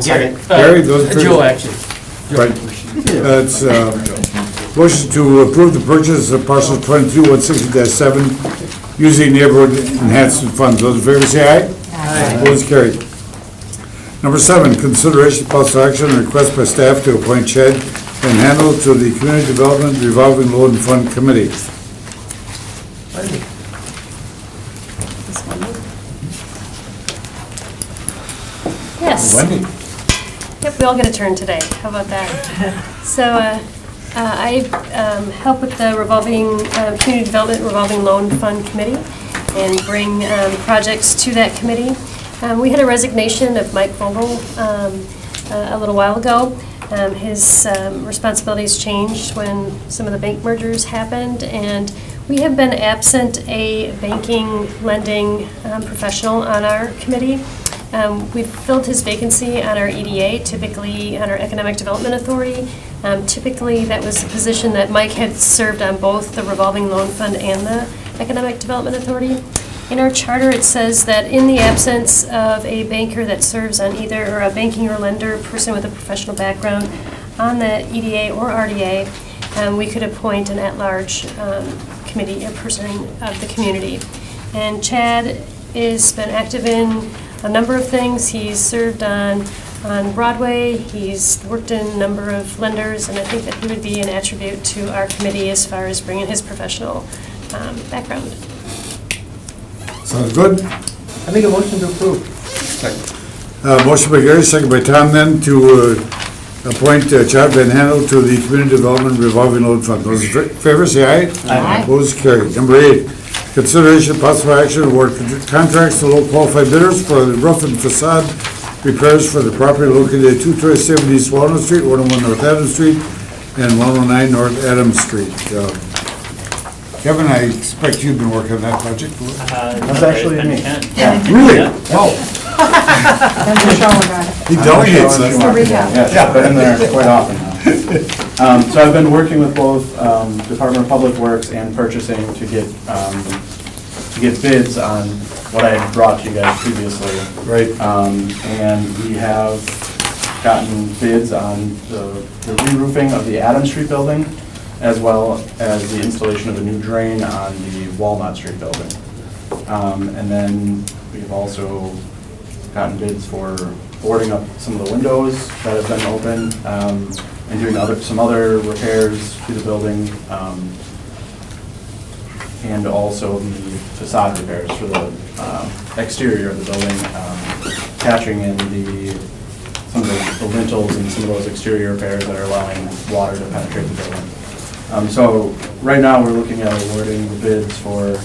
Second. Gary, those in favor? Joe, actually. Right. That's, motion to approve the purchase of parcel 22-160-7 using neighborhood enhancement funds. Those in favor say aye. Aye. Opposed, carried. Number 7, consideration of possible action and request by staff to appoint Chad Van Handel to the Community Development Revolving Loan Fund Committee. Yes. Wendy? Yep, we all get a turn today. How about that? So I help with the Community Development Revolving Loan Fund Committee and bring projects to that committee. We had a resignation of Mike Vogel a little while ago. His responsibilities changed when some of the bank mergers happened, and we have been absent a banking lending professional on our committee. We've filled his vacancy on our EDA, typically on our Economic Development Authority. Typically, that was a position that Mike had served on both the Revolving Loan Fund and the Economic Development Authority. In our charter, it says that in the absence of a banker that serves on either, or a banking or lender person with a professional background on the EDA or RDA, we could appoint an at-large committee, a person of the community. And Chad has been active in a number of things. He's served on Broadway, he's worked in a number of lenders, and I think that he would be an attribute to our committee as far as bringing his professional background. Sounds good. I make a motion to approve. Motion by Gary, second by Tom then to appoint Chad Van Handel to the Community Development Revolving Loan Fund. Those in favor say aye. Aye. Opposed, carried. Number 8, consideration of possible action award contracts to low qualified bidders for the roof and facade repairs for the property located at 227 East Walnut Street, 101 North Adams Street, and 109 North Adams Street. Kevin, I expect you've been working on that project. That's actually me. Really? Yeah. Oh, And Michelle got it. he delegates I'm us. sure To recap. Yes, I've been in there quite often now. So I've been working with both Department of Public Works and Purchasing to get bids on what I had brought to you guys previously. Right. And we have gotten bids on the re-roofing of the Adams Street building, as well as the installation of a new drain on the Walnut Street building. And then we've also gotten bids for boarding up some of the windows that have been open, and doing some other repairs to the building, and also the facade repairs for the exterior of the building, patching in some of the lintels and some of those exterior repairs that are allowing water to penetrate the building. So right now, we're looking at awarding the bids for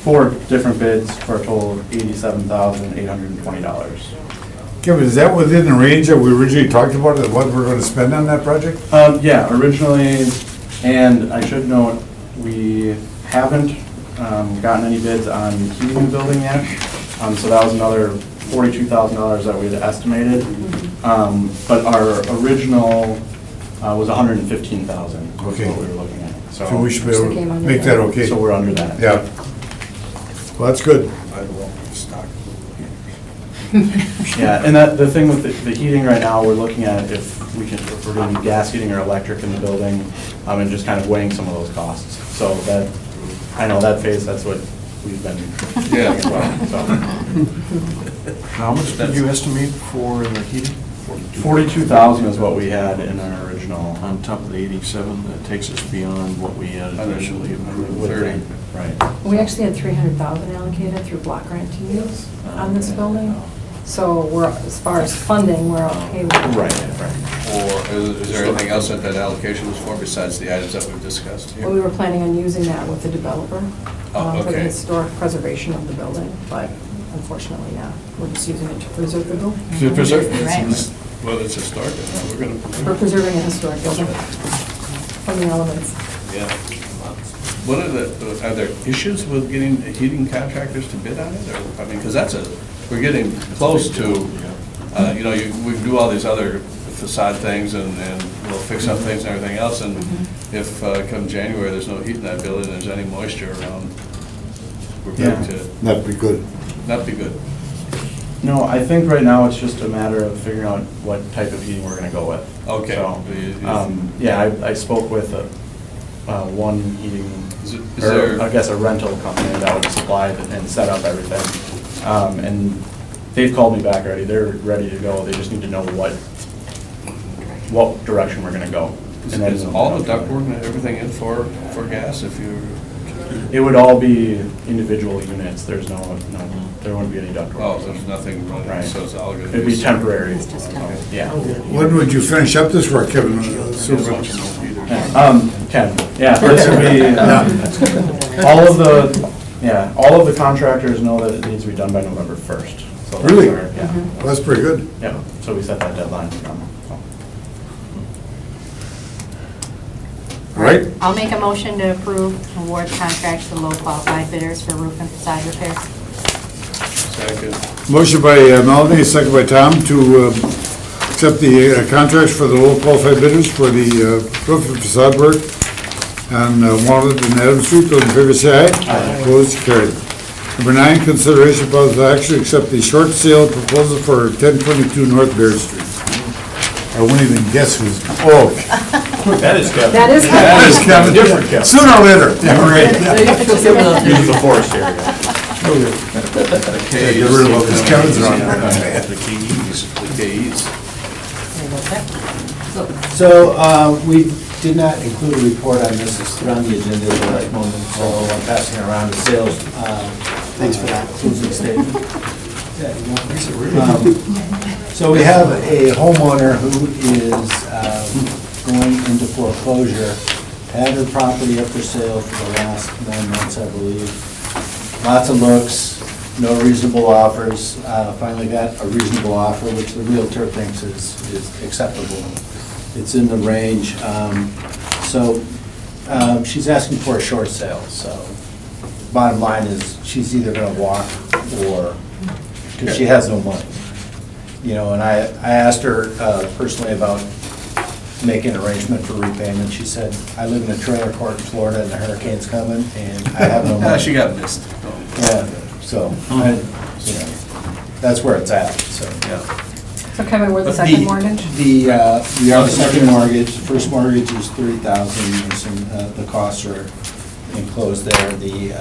4 different bids for a total of $87,820. Kevin, is that within the range that we originally talked about, of what we're gonna spend on that project? Yeah, originally, and I should note, we haven't gotten any bids on heating the building yet. So that was another $42,000 that we had estimated. But our original was $115,000. Okay. What we were looking at. So we should be able So came to under make that. that okay. So we're under that. Yeah. Well, that's good. Yeah, and the thing with the heating right now, we're looking at if we're doing gas heating or electric in the building, and just kind of weighing some of those costs. So that, I know that phase, that's what we've been doing as well, so. How much did you estimate for the heating? 42,000 is what we had in our original. On top of the 87, that takes us beyond what we had initially. 30. Right. We actually had 300,000 allocated through block grant to use on this building. So as far as funding, we're okay with it. Right. Or is there anything else that allocation was for besides the items that we've discussed Well, we here? were planning on using that with the developer Oh, for the okay. historic preservation of the building, but unfortunately, yeah, we're just using it to preserve the building. To preserve? Right. Well, it's historic, we're We're gonna, preserving a historic building from the elements. yeah. what are there issues with getting heating contractors to bid on it? Or, I mean, because we're getting close to, you know, we do all these other facade things and we'll fix up things and everything else, and if come January, there's no heat in that building, there's any moisture around, we're going to That'd be good. not be good. No, I think right now it's just a matter of figuring out what type of heating we're gonna go with. Okay. So, yeah, I spoke with one heating, Is or there, I guess a rental company that would supply and set up everything. And they've called me back already, they're ready to go, they just need to know what direction we're gonna go. And then is all the ductwork and everything in for gas if you? It would all be individual units, there's there wouldn't be any ductwork. Oh, there's nothing running, Right. so it's all good. It'd be temporary. Yeah. When would you finish up this work, Kevin? Ken, yeah, this would be, all of the contractors know that it needs to be done by November 1st. So that's Really? our- Yeah, Well, that's pretty good. yeah, so we set that deadline for them. So. Right? I'll make a motion to approve award contracts to low qualified bidders for roof and facade repairs. Second. Motion by Melanie, second by Tom, to accept the contracts for the low qualified bidders for the roof and facade work on Walnut and Adams Street. Those in favor say aye. Aye. Opposed, carried. Number 9, consideration of possible action to accept the short sale proposal for 1022 North Bear Street. I won't even guess who's, That is Kevin. That is. that is Kevin. Different Kevin. Sooner or later. Right. He's the forest area. Get rid of all these Kevins around here. The KEs. So, we did not include a report on this, it's on the agenda at the last moment, so I'm passing it around the sales. Thanks for that. Closing statement. So we have a homeowner who is going into foreclosure, had her property up for sale for the last 9 months, I believe. Lots of looks, no reasonable offers, finally got a reasonable offer, which the Realtor thinks is acceptable. It's in the range. So she's asking for a short sale, so bottom line is she's either gonna walk or, because she has no money. You know, and I asked her personally about making an arrangement for repayment. She said, I live in a trailer court in Florida and the hurricane's coming and I have no money. She got missed. Yeah, so, you know, that's where it's at, so. Yeah. So Kevin, we're the second mortgage? We are the second mortgage. The first mortgage is $30,000, and the costs are enclosed there. The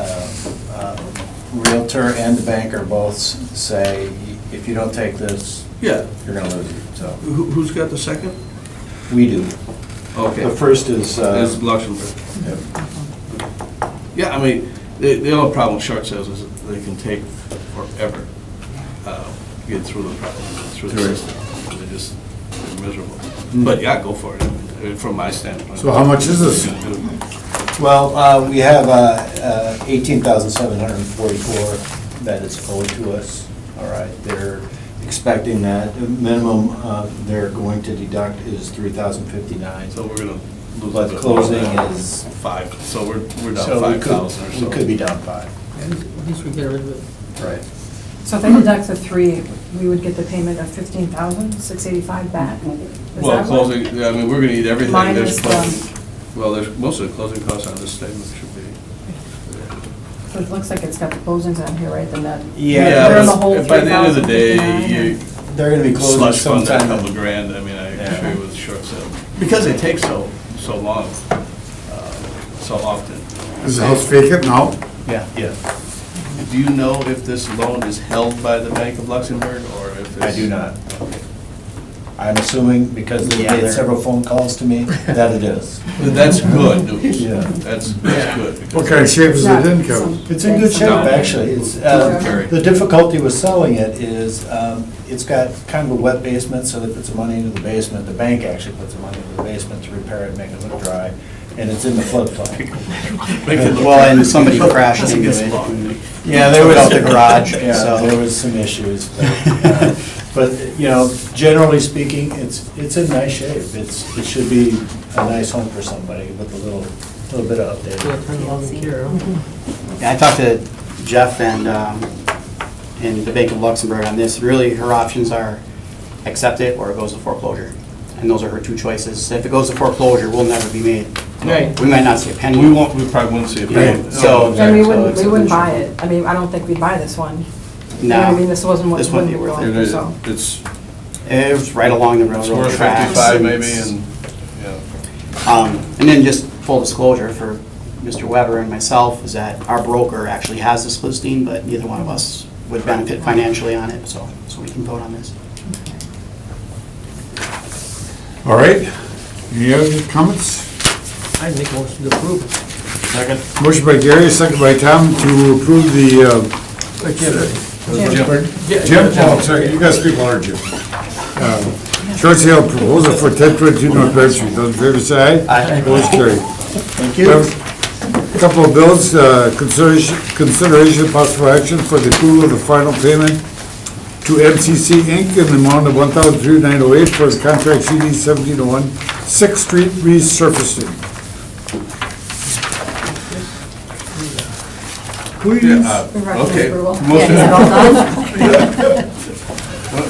Realtor and the banker both say, if you don't take this, Yeah. you're gonna lose it, so. Who's got the second? We do. Okay. The first is, Is Luxembourg. Yeah, I mean, the only problem with short sales is that they can take forever to get through the problem, through the system. They're miserable. But yeah, go for it, I mean, from my standpoint. So how much is this? well, we have $18,744 that is owed to us, all right? They're expecting that. The minimum they're going to deduct is $3,059. So we're gonna lose. But a bit closing more than is. 5, so we're down So we 5,000 or so. We could be down 5. At least we get rid of it. Right. So if they deduct the 3, we would get the payment of $15,685 back? Is Well, that closing, I mean, we're gonna need everything. Minus Well, there's, most of the closing costs on this statement should be. So it looks like it's got the closings on here, right, the net? Yeah, They're in the whole but by the end of the day, 3,059. you They're gonna be closing slush fund that sometime. couple grand, I mean, I agree with short sale. Because it takes so long, so often. Is the house vacant now? Yeah. Yeah. Do you know if this loan is held by the Bank of Luxembourg, or if it's? I do not. I'm assuming, because they made several phone calls to me, that it is. That's good news. Yeah. That's good. What kind of shape is it in, Kevin? It's in good shape, actually. It's, the difficulty with selling it is, it's got kind of a wet basement, so they put some money into the basement. The bank actually put some money into the basement to repair it, make it look dry, and it's in the floodplain. Well, and somebody crashed into it. Yeah, there was Took out the garage, Yeah, so. there was some issues, but, you know, generally speaking, it's in nice shape. It should be a nice home for somebody with a little little bit of update. Yeah, turn it on the camera. Yeah, I talked to Jeff and the Bank of Luxembourg on this. Really, her options are accept it or it goes to foreclosure. And those are her two choices. If it goes to foreclosure, we'll never be made. Right. We might not see a penny. We probably won't see a penny. So- And we So wouldn't, it's we a wouldn't neutral. buy it. I mean, I don't think we'd buy this one. You know what I No. mean, this wasn't what This wouldn't be we were worth it. looking for, so. It's It was right along the railroad worth tracks. 55 maybe, and, yeah. And then just full disclosure for Mr. Weber and myself is that our broker actually has this listing, but neither one of us would benefit financially on it, so we can vote on this. All right. Any other comments? I make motion to approve. Second. Motion by Gary, second by Tom to approve the, Jim? Oh, sorry, you guys speak louder, Jim. Short sale proposal for 1022 North Bear Street. Those in favor say aye. Aye. Opposed, carried. Thank you. Couple of bills, consideration of possible action for the approval of the final payment to MCC Inc. in the amount of $1,309.08 for the contract CD 1701 6th Street resurfacing. Please. Okay. approval. Motion. Yeah, all done?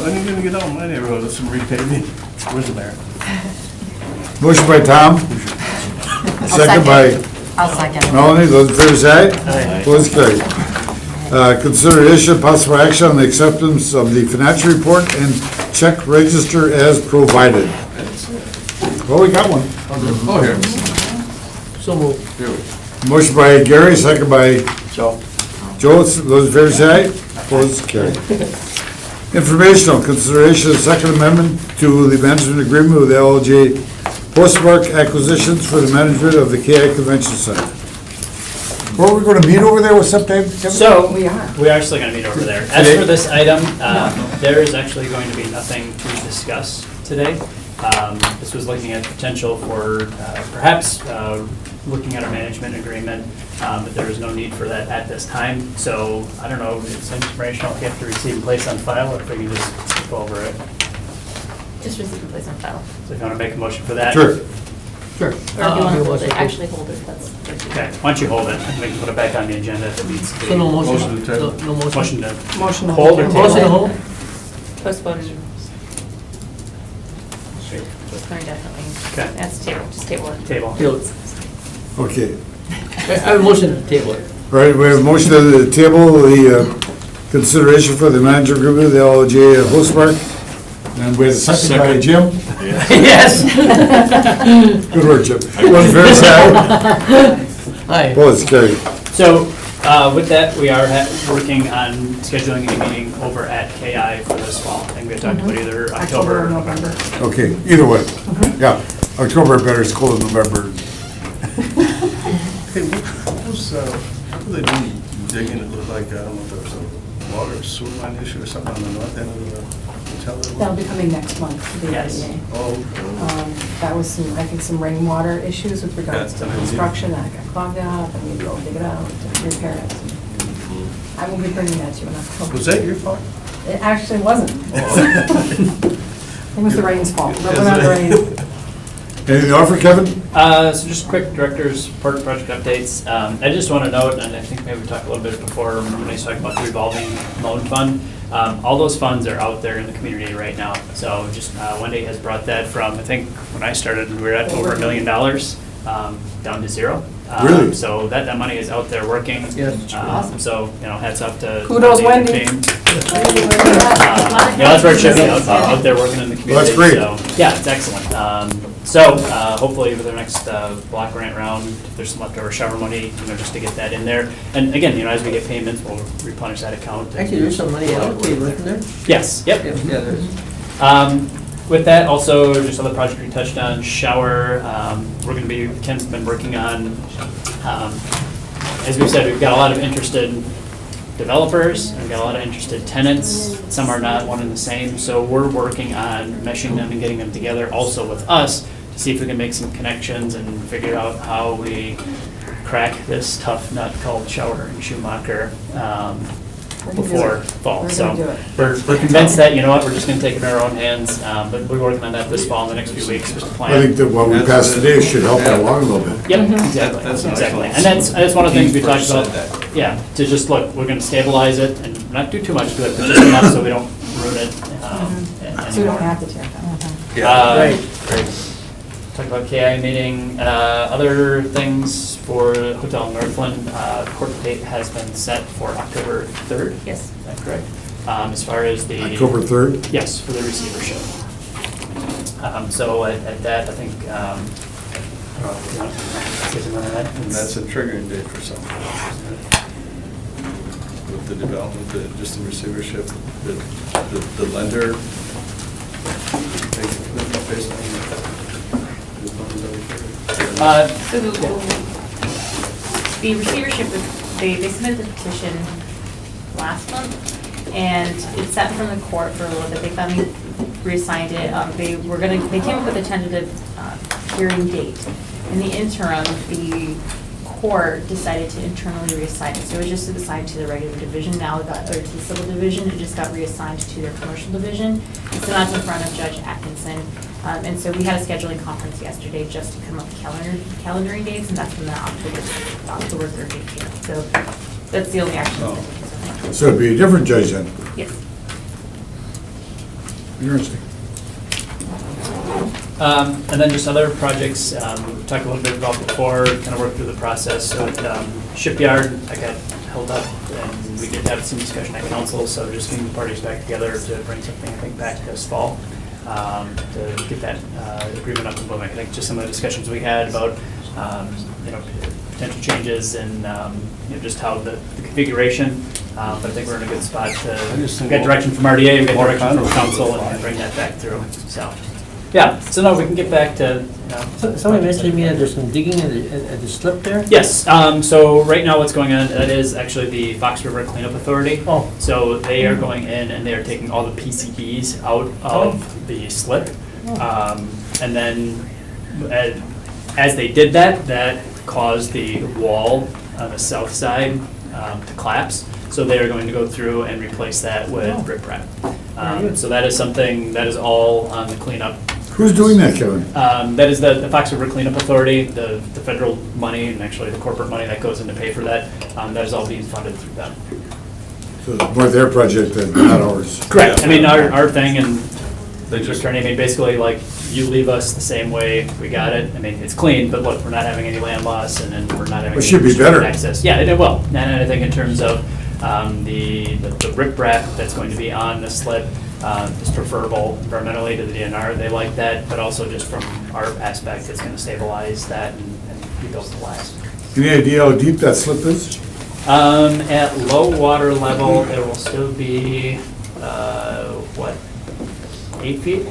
When are you gonna get out in my neighborhood with some repaving? Where's the mayor? Motion by Tom, second by I'll second. Melanie. Those in favor say aye. Opposed, carried. Consideration of possible action on the acceptance of the financial report and check register as provided. Well, we got one. Oh, here. So moved. Here we go. Motion by Gary, second by Joe? Joe. Those in favor say aye. Opposed, carried. Informational consideration of second amendment to the management agreement with LLJ Postmark Acquisitions for the management of the KI Convention Center. Were we gonna meet over there with sometime? Kevin? So, We are. we are actually gonna meet over there. As Today? for this item, there is actually going to be nothing to discuss today. This was looking at potential for perhaps looking at a management agreement, but there is no need for that at this time. So, I don't know, it's informational if you have to receive and place on file, or if we can just go over it. Just receive and place on file. So if you wanna make a motion for that? Sure. Sure. Or if you want to hold it, actually hold it, that's. Okay, why don't you hold it, and we can put it back on the agenda if it needs to be. So no motion? Motion to table. No motion? Motion to Motion to hold or hold. table? Motion to hold? Postpone it. Postpone definitely. Okay. That's table, just table it. Table. Table. Okay. I have a motion to table it. All right, we have a motion to the table, the consideration for the manager agreement with the LLJ Postmark. And we have a second by Jim. Yes. Good work, Jim. Those in favor say aye. Aye. Opposed, carried. So, with that, we are working on scheduling a meeting over at KI for this fall. I think we had talked about either October October or or November. November. Okay, either way. Yeah, October better, it's cold in November. Hey, what were they doing, digging, it looked like, I don't know if there was a water or sewer line issue or something on the north end of the hotel? That'll be coming next month, the Yes. RDA. Oh, That was some, I think, some rainwater issues with regards to Yeah. construction, that got clogged up, and we had to go dig it out to repair it. I will be bringing that to you in October. was that your fault? It actually wasn't. It was the rain's fault, but Is we're not it? rain. Anything to offer, Kevin? So just quick director's report project updates. I just want to note, and I think maybe we talked a little bit before when I was talking about the revolving loan fund. All those funds are out there in the community right now. So just Wendy has brought that from, I think, when I started, we were at over $1 million, down to zero. Really? So that money is out there working. Yes. So, hats off to. Kudos, Wendy Wendy. and team. That's where it should be, out there working in the community. Well, that's great. So, yeah, it's excellent. So hopefully with the next block grant round, if there's some leftover shower money, just to get that in there. And again, as we get payments, we'll replenish that account. Actually, there's some money allocated, wasn't there? Yes, yep. Yeah, there is. With that, also, just other project we touched on, shower, Ken's been working on, as we said, we've got a lot of interested developers, and we've got a lot of interested tenants, some are not one and the same, so we're working on meshing them and getting them together also with us to see if we can make some connections and figure out how we crack this tough nut called Shower and Schumacher. before fall. We're So gonna do it. we're convinced that, you know what, we're just gonna take it in our own hands, but we're working on that this fall, in the next few weeks, just to plan. I think that what we passed today should help that along a little bit. Yep, exactly, That's an exactly. excellent- And that's one of the things we He talked first about. said that. Yeah, to just look, we're gonna stabilize it and not do too much to it, but just enough so we don't ruin it So we don't anymore. have to tear it down. Yeah. Talk about KI meeting, other things for Hotel Northland, court date has been set for October 3rd. Yes. Is that correct? As far as the. October 3rd? Yes, for the receivership. So at that, I think, I don't know, if you want to say something on that? And that's a triggering date for some. With the development, just the receivership, the lender. Based on the funds that we triggered. So the receivership, they submitted the petition last month, and it sat in front of the court for a little bit. They finally reassigned it. They came up with a tentative hearing date. In the interim, the court decided to internally reassign it. So it was just assigned to the regular division, or to the civil division, it just got reassigned to their commercial division. And so that's in front of Judge Atkinson. And so we had a scheduling conference yesterday just to come up with calendaring dates, and that's when the October 3rd date came. So that's the only action. Oh. So it'd be a different judge then? Yes. Interesting. And then just other projects, we talked a little bit about before, kind of worked through the process. So at Shipyard, I got held up, and we did have some discussion at council, so just getting the parties back together to bring something, I think, back this fall, to get that agreement up and moving. I think just some of the discussions we had about, potential changes and, just how the configuration, but I think we're in a good spot to get direction from RDA, we get direction from council, and bring that back through, so. Yeah, so no, we can get back to, Somebody mentioned to me that there's some digging at the slip there? Yes, so right now what's going on, that is actually the Fox River Cleanup Authority. Oh. So they are going in and they are taking all the PCBs out of the slip. And then as they did that, that caused the wall on the south side to collapse. So they are going to go through and replace that with riprap. So that is something, that is all on the cleanup. Who's doing that, Kevin? That is the Fox River Cleanup Authority, the federal money and actually the corporate money that goes in to pay for that. That is all being funded through them. So it's more their project than not ours. Correct. I mean, our thing and They just just- attorney, I mean, basically like you leave us the same way we got it. I mean, it's clean, but look, we're not having any land loss and then we're not having. It should be any better. Access. Yeah, it will. And I think in terms of the riprap that's going to be on the slip, is preferable environmentally to the DNR. They like that, but also just from our aspect, it's going to stabilize that and be built to last. Any idea how deep that slip is? At low water level, it will still be, 8 feet?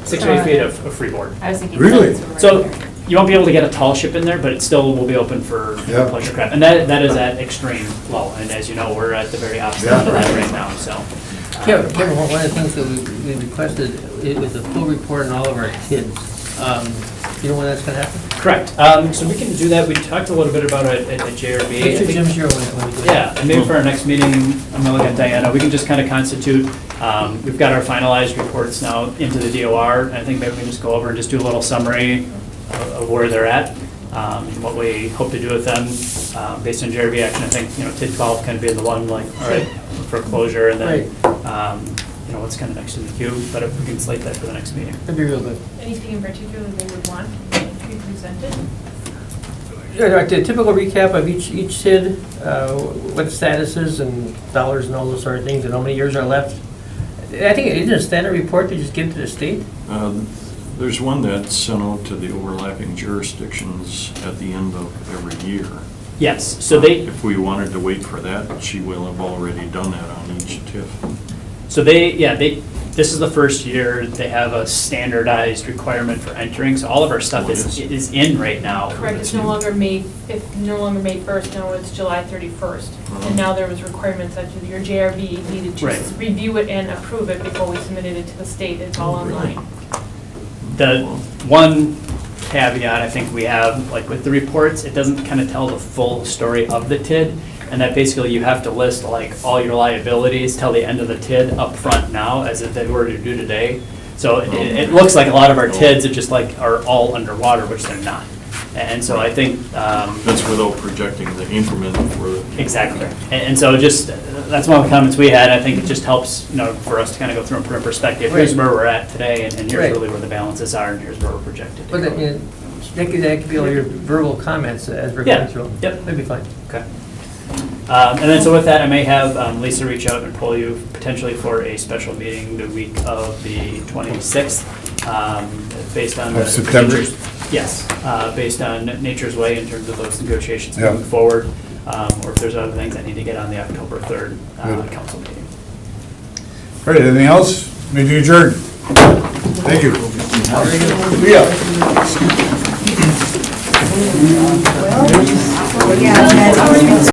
6 or 8 feet of freeboard. I was thinking. Really? So you won't be able to get a tall ship in there, but it still will be open for Yeah. pleasure craft. And that is at extreme low. And as you know, we're at the very opposite Yeah. end of that right now, so. Kevin, one of the things that we requested, it was a full report on all of our kids. You know when that's gonna happen? Correct. So we can do that. We talked a little bit about it at JRB. Make sure Jim's here when we do it. Yeah, and maybe for our next meeting, I'm gonna look at Diana, we can just kind of constitute, we've got our finalized reports now into the DOR, and I think maybe we can just go over and just do a little summary of where they're at, and what we hope to do with them, based on JRB action. I think, TID 12 kind of being the one, like, all right, for closure, and then, what's kind of next in the queue, but if we can slate that for the next meeting. That'd be real good. Anything in particular they would want to be presented? Yeah, like the typical recap of each SID, what the status is and dollars and all those sort of things, and how many years are left. I think it is a standard report to just give to the state. There's one that's sent out to the overlapping jurisdictions at the end of every year. Yes, so they, If we wanted to wait for that, she will have already done that on each TIF. so this is the first year they have a standardized requirement for entering, so all of our stuff is in right now. Correct, it's no longer May 1st, no, it's July 31st. And now there was requirements that your JRB needed to Right. review it and approve it before we submitted it to the state. It's all online. The one caveat I think we have, like with the reports, it doesn't kind of tell the full story of the TID. and that basically you have to list like all your liabilities till the end of the TID up front now, as if they were to do today. So it looks like a lot of our TIDs are just like, are all underwater, which they're not. And so I think. That's without projecting the increment for. Exactly. And so just, that's one of the comments we had. I think it just helps, for us to kind of go through and put in perspective. Here's where we're at today, and here's Right. really where the balances are, and here's where we're projected. But that could be all your verbal comments as we're Yeah. going through them. Yep. That'd be fine. Okay. And then, so with that, I may have Lisa reach out and pull you potentially for a special meeting the week of the 26th, based on. Of September? Yes, based on Nature's Way in terms of those negotiations Yeah. moving forward, or if there's other things that need to get on the October 3rd Good. council meeting. All right, anything else? Meeting adjourned. Thank you. Yeah.